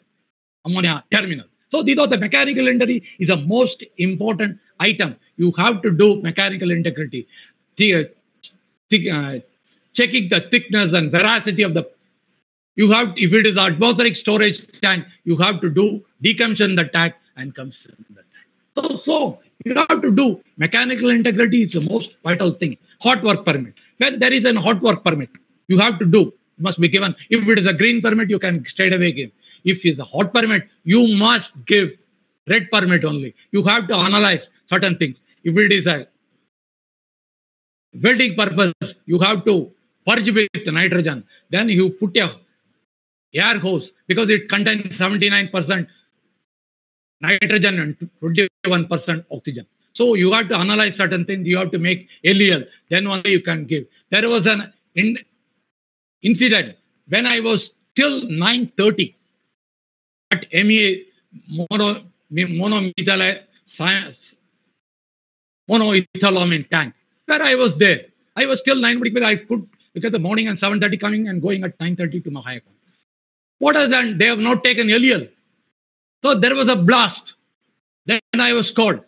ammonia terminal. So these are the mechanical integrity is the most important item. You have to do mechanical integrity, checking the thickness and veracity of the. You have, if it is atmospheric storage tank, you have to do decommission the tank and commission the tank. So you have to do mechanical integrity is the most vital thing. Hot work permit. When there is a hot work permit, you have to do, must be given. If it is a green permit, you can straight away give. If it's a hot permit, you must give red permit only. You have to analyze certain things. If it is a welding purpose, you have to purge with nitrogen. Then you put a air hose because it contains 79% nitrogen and 21% oxygen. So you have to analyze certain things. You have to make LEL. Then only you can give. There was an incident when I was till 9:30 at MEA monoethylamine tank where I was there. I was till 9:30 because I put because the morning and 7:30 coming and going at 9:30 to Mahayaka. What has done? They have not taken LEL. So there was a blast. Then I was called.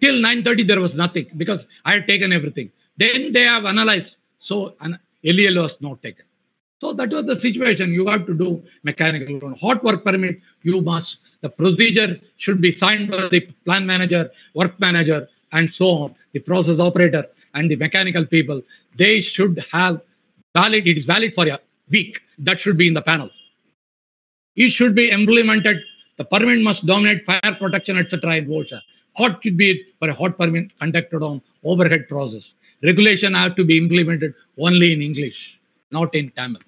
Till 9:30 there was nothing because I had taken everything. Then they have analyzed. So LEL was not taken. So that was the situation. You have to do mechanical. Hot work permit, you must. The procedure should be signed by the plant manager, work manager, and so on. The process operator and the mechanical people. They should have valid. It is valid for a week. That should be in the panel. It should be implemented. The permit must dominate fire protection, etc. in OSHA. Hot should be for a hot permit conducted on overhead process. Regulation have to be implemented only in English, not in Tamil.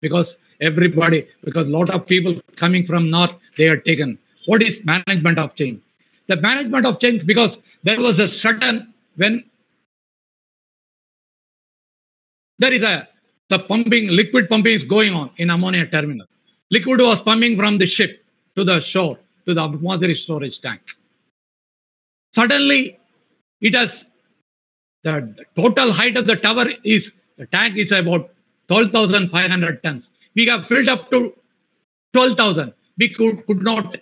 Because everybody, because a lot of people coming from north, they are taken. What is management of change? The management of change, because there was a sudden, when there is the pumping, liquid pumping is going on in ammonia terminal. Liquid was pumping from the ship to the shore, to the atmospheric storage tank. Suddenly, it has, the total height of the tower is, the tank is about 12,500 tons. We have filled up to 12,000. We could not,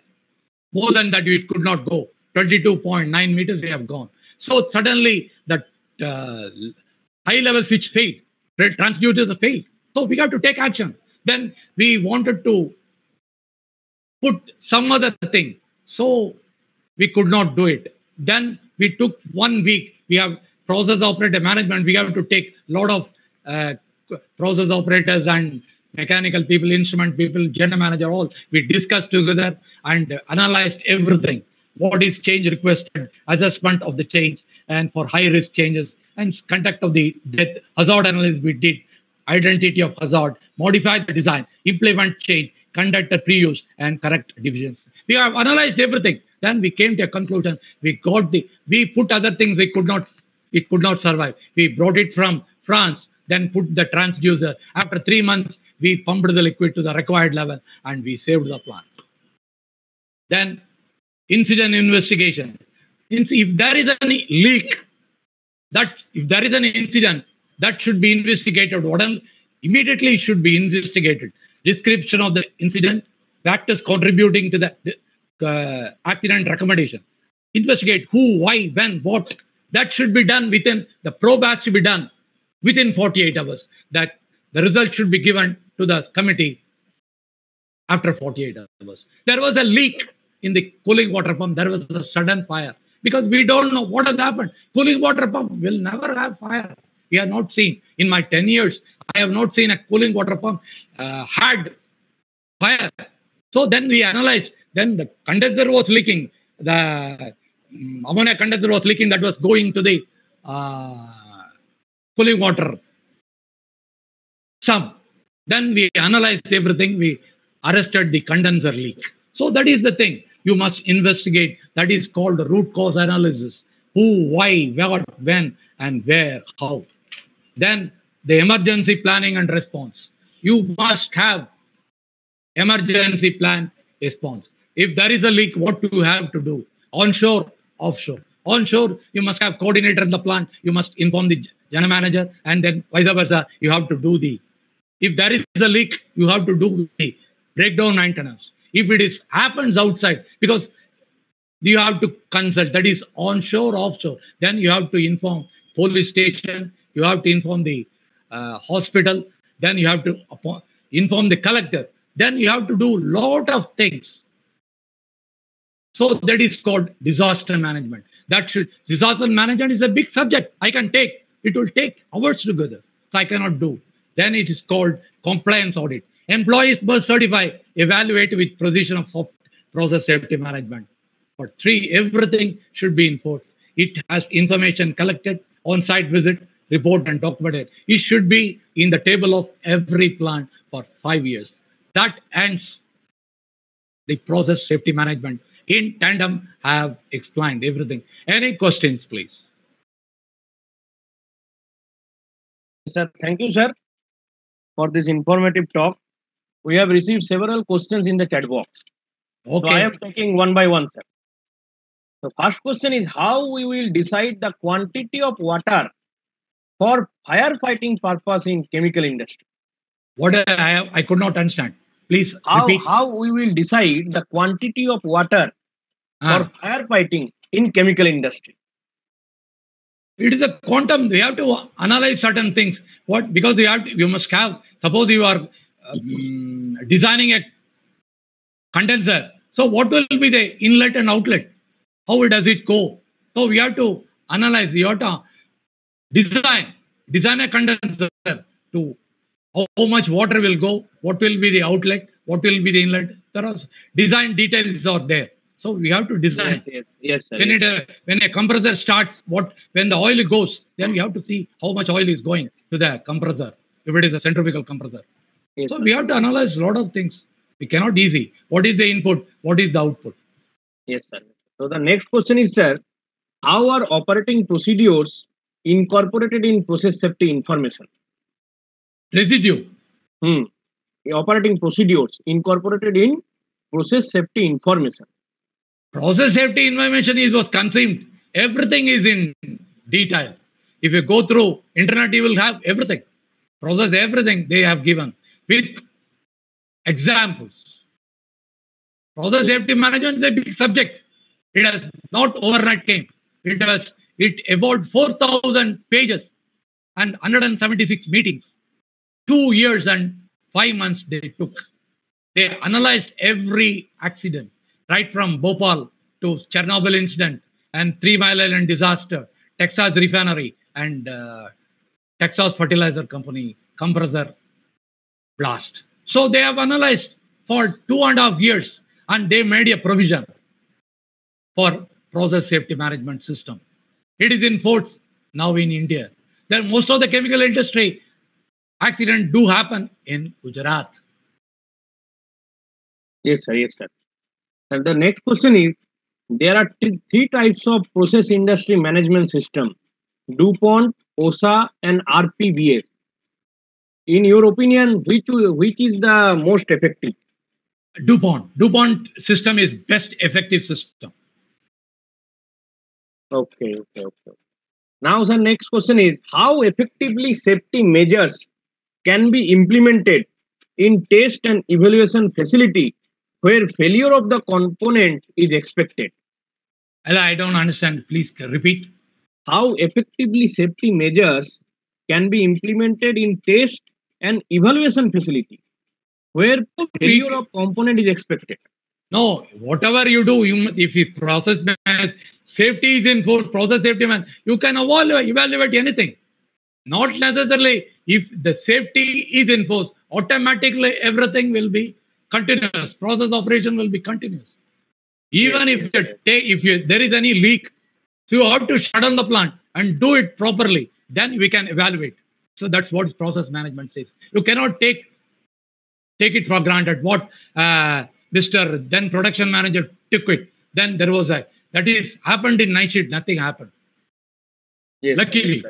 more than that, we could not go. 22.9 meters we have gone. So suddenly, the high level switch failed. Transducers failed. So we have to take action. Then we wanted to put some other thing. So we could not do it. Then we took 1 week. We have process operator management. We have to take a lot of process operators and mechanical people, instrument people, general manager, all. We discussed together and analyzed everything. What is change requested, assessment of the change, and for high risk changes, and conduct of the death, hazard analysis we did, identity of hazard, modify the design, implement change, conduct the pre-use, and correct divisions. We have analyzed everything. Then we came to a conclusion. We put other things it could not survive. We brought it from France. then put the transducer. After 3 months, we pumped the liquid to the required level and we saved the plant. Then incident investigation. If there is any leak, if there is an incident, that should be investigated. Immediately should be investigated. Description of the incident, factors contributing to the accident recommendation. Investigate who, why, when, what. That should be done within, the probe has to be done within 48 hours. That the result should be given to the committee after 48 hours. There was a leak in the cooling water pump. There was a sudden fire because we don't know what has happened. Cooling water pump will never have fire. We have not seen, in my 10 years, I have not seen a cooling water pump had fire. So then we analyzed, then the condenser was leaking, the ammonia condenser was leaking, that was going to the cooling water sump. Then we analyzed everything, we arrested the condenser leak. So that is the thing. You must investigate. That is called the root cause analysis. Who, why, what, when, and where, how. Then the emergency planning and response. You must have emergency plan response. If there is a leak, what do you have to do? Onshore, offshore. Onshore, you must have coordinator in the plant. You must inform the general manager, and then vice versa. You have to do the. If there is a leak, you have to do the breakdown maintenance. If it is happens outside, because you have to consult, that is onshore, offshore. Then you have to inform police station. You have to inform the hospital. Then you have to inform the collector. Then you have to do lot of things. So that is called disaster management. Disaster management is a big subject. I can take. It will take hours together. So I cannot do. Then it is called compliance audit. Employees must certify, evaluate with precision of process safety management. But 3, everything should be enforced. It has information collected, on-site visit, report and documented. It should be in the table of every plant for 5 years. That ends the process safety management. In tandem, I have explained everything. Any questions, please? Sir, thank you, sir, for this informative talk. We have received several questions in the chat box. Okay. So I am taking one by one, sir. The first question is how we will decide the quantity of water for firefighting purpose in chemical industry. What I could not understand. Please repeat. How we will decide the quantity of water for firefighting in chemical industry. It is a quantum. We have to analyze certain things. What? Because you must have. Suppose you are designing a condenser. So what will be the inlet and outlet? How does it go? So we have to analyze. You have to design a condenser to how much water will go, what will be the outlet, what will be the inlet. There are design details are there. So we have to design. Yes, sir. When a compressor starts, when the oil goes, then we have to see how much oil is going to the compressor, if it is a centrifugal compressor. Yes, so sir. we have to analyze a lot of things. We cannot easy. What is the input? What is the output? Yes, sir. So the next question is, sir, how are operating procedures incorporated in process safety information? Residue. Operating procedures incorporated in process safety information. Process safety information was conceived. Everything is in detail. If you go through internet, you will have everything. Process everything they have given with examples. Process safety management is a big subject. It has not overnight came. It evolved 4,000 pages and 176 meetings. 2 years and 5 months they took. They analyzed every accident, right from Bhopal to Chernobyl incident and 3 Mile Island disaster, Texas refinery and Texas fertilizer company compressor blast. So they have analyzed for 2.5 years and they made a provision for process safety management system. It is in force now in India. Then most of the chemical industry accidents do happen in Gujarat. Yes, sir. Yes, sir. And the next question is, there are 3 types of process industry management system: DuPont, OSA, and RPBS. in your opinion, which is the most effective? DuPont system is best effective system. Okay. Now, the next question is how effectively safety measures can be implemented in test and evaluation facility where failure of the component is expected. I don't understand. Please repeat. How effectively safety measures can be implemented in test and evaluation facility where failure of component is expected. No, whatever you do, if you process manage, safety is in force, process safety man, you can evaluate anything. Not necessarily if the safety is in force, automatically everything will be continuous. Process operation will be continuous. Even if there is any leak, so you have to shut down the plant and do it properly. Then we can evaluate. So that's what process management says. You cannot take it for granted. What Mr. then production manager took it. Then there was that is happened in night shift. Nothing happened. Yes, Luckily.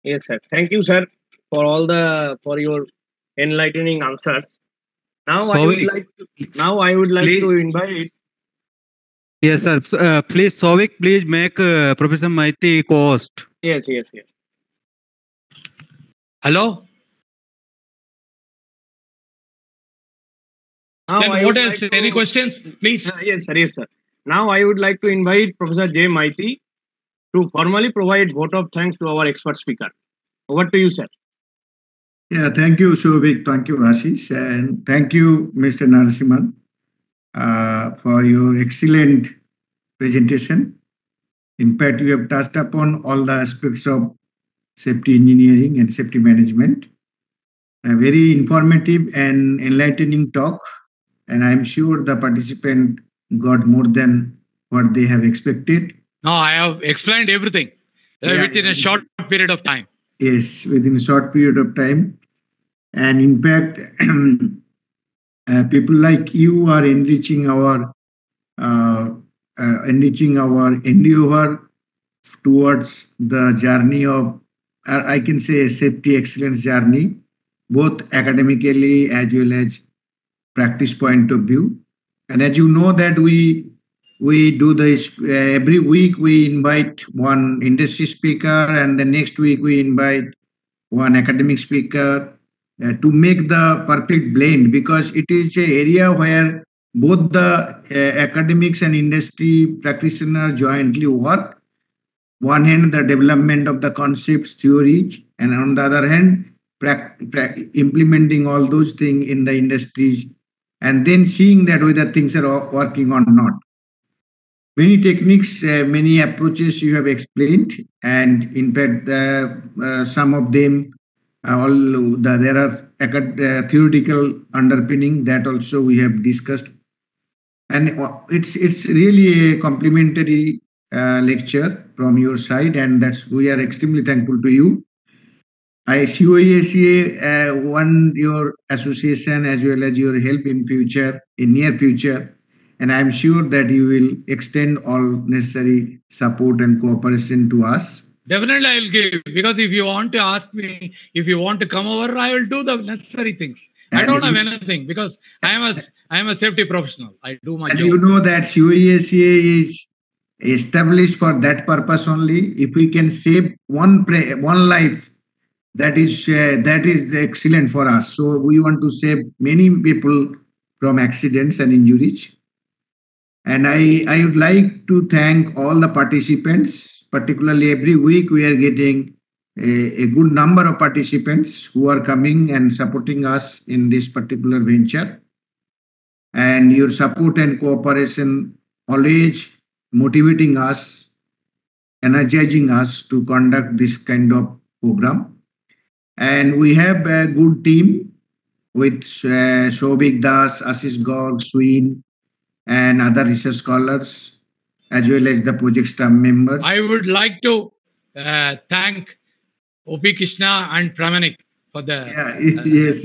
Yes, sir. Thank you, sir, for your enlightening answers. Now I would like to invite. Yes, sir. Please, Souvik, please make Professor Maiti co-host. Yes. Hello. Now Then what else? Any questions, please? Yes, sir. Now I would like to invite Professor J. Maiti to formally provide vote of thanks to our expert speaker. Over to you, sir. Yeah, thank you, Souvik. Thank you, Ashish. And thank you, Mr. Narasimhan, for your excellent presentation. In fact, you have touched upon all the aspects of safety engineering and safety management. A very informative and enlightening talk. And I'm sure the participant got more than what they have expected. No, I have explained everything within a short period of time. Yes, within a short period of time. And in fact, people like you are enriching our endeavor towards the journey of, I can say, safety excellence journey, both academically as well as practice point of view. And as you know that we do this every week. We invite one industry speaker, and the next week we invite one academic speaker to make the perfect blend, because it is an area where both the academics and industry practitioners jointly work. One hand, the development of the concepts, theories, and on the other hand, implementing all those things in the industries, and then seeing that whether things are working or not. Many techniques, many approaches you have explained, and in fact, some of them, there are theoretical underpinning that also we have discussed, and it's really a complimentary lecture from your side, and we are extremely thankful to you. I CoE-SEA want your association as well as your help in near future, and I'm sure that you will extend all necessary support and cooperation to us. Definitely, I'll give, because if you want to ask me, if you want to come over, I will do the necessary things. I don't have anything, because I am a safety professional. I do my job. You know that CoE-SEA is established for that purpose only. If we can save one life, that is excellent for us. So we want to save many people from accidents and injuries. And I would like to thank all the participants. Particularly every week we are getting a good number of participants who are coming and supporting us in this particular venture. And your support and cooperation always motivating us, energizing us to conduct this kind of program. And we have a good team with Souvik Das, Ashish Gaur, Sween, and other research scholars, as well as the project staff members. I would like to thank O.P. Krishna and Pramanik for the yes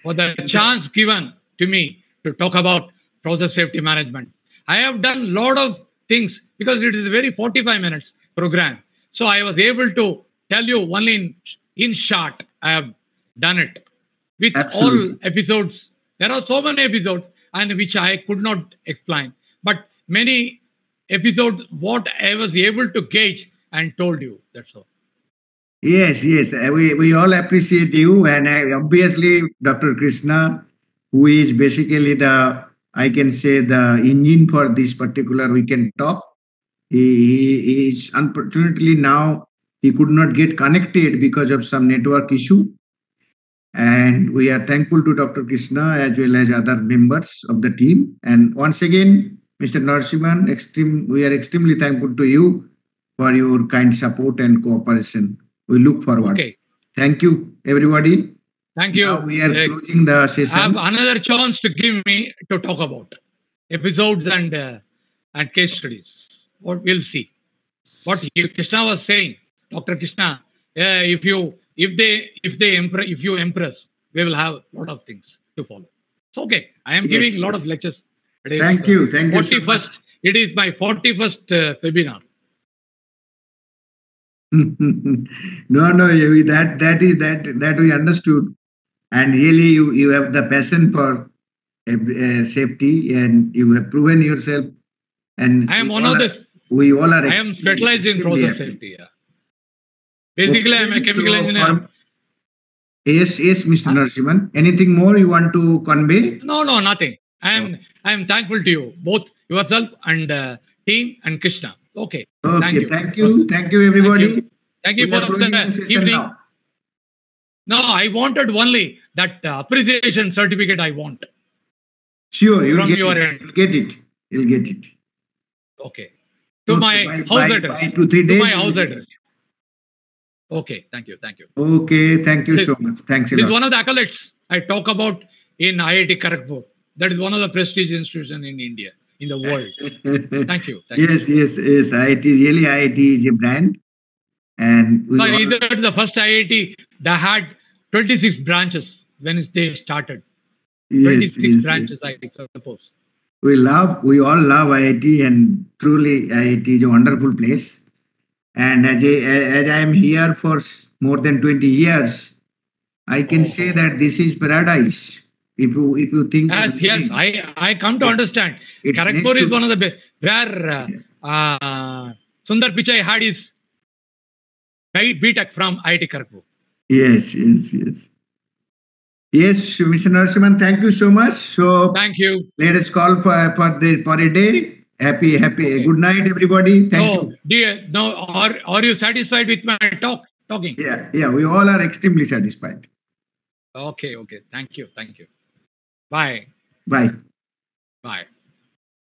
for the chance given to me to talk about process safety management. I have done a lot of things because it is a very 45 minutes program. So I was able to tell you only in in short, I have done it with Absolutely. all episodes. There are so many episodes and which I could not explain, but many episodes what I was able to gauge and told you. That's all. Yes, yes. We all appreciate you. And obviously, Dr. Krishna, who is basically the, I can say, the engine for this particular weekend talk. He is unfortunately now, he could not get connected because of some network issue. And we are thankful to Dr. Krishna as well as other members of the team. And once again, Mr. Narasimhan, we are extremely thankful to you for your kind support and cooperation. We look forward. Okay. Thank you, everybody. Thank you. Now we are closing the I session. have another chance to give me to talk about episodes and case studies. What we'll see. What Krishna was saying, Dr. Krishna. If you impress, we will have a lot of things to follow. It's okay. I am giving a lot of lectures. Thank you. Thank you so much. It is my 41st webinar. No, that we understood, and really you have the passion for safety, and you have proven yourself. And I am one of the. We all are. I am specialized in process safety. Yeah. Basically, I am a chemical engineer. Yes, Mr. Narasimhan. Anything more you want to convey? No, nothing. I am thankful to you, both yourself and team and Krishna. Okay. Okay. Thank you, everybody. Thank you for the evening. Now. No, I wanted only that appreciation certificate. I want. Sure, you'll get it. You'll get it. Okay. To my house address. By 2-3 days. To my house address. Okay. Thank you. Okay. Thank you so much. Thanks a lot. This is one of the accolades I talk about in IIT Kharagpur. That is one of the prestigious institutions in India, in the world. Thank you. Yes. IIT, really, IIT is a brand. And either the first IIT that had 26 branches when they started. 26 branches, I suppose. We all love IIT, and truly IIT is a wonderful place. And as I am here for more than 20 years, I can say that this is paradise. If you think. Yes, I come to understand. Kharagpur is one of the best, where Sundar Pichai had his B.Tech from IIT Kharagpur. Yes. Yes, Mr. Narasimhan, thank you so much. So thank you. Let us call for a day. Happy. Okay. Good night, everybody. Thank you. Dear, are you satisfied with my talking? Yeah. We all are extremely satisfied. Okay. Thank you. Bye. Bye.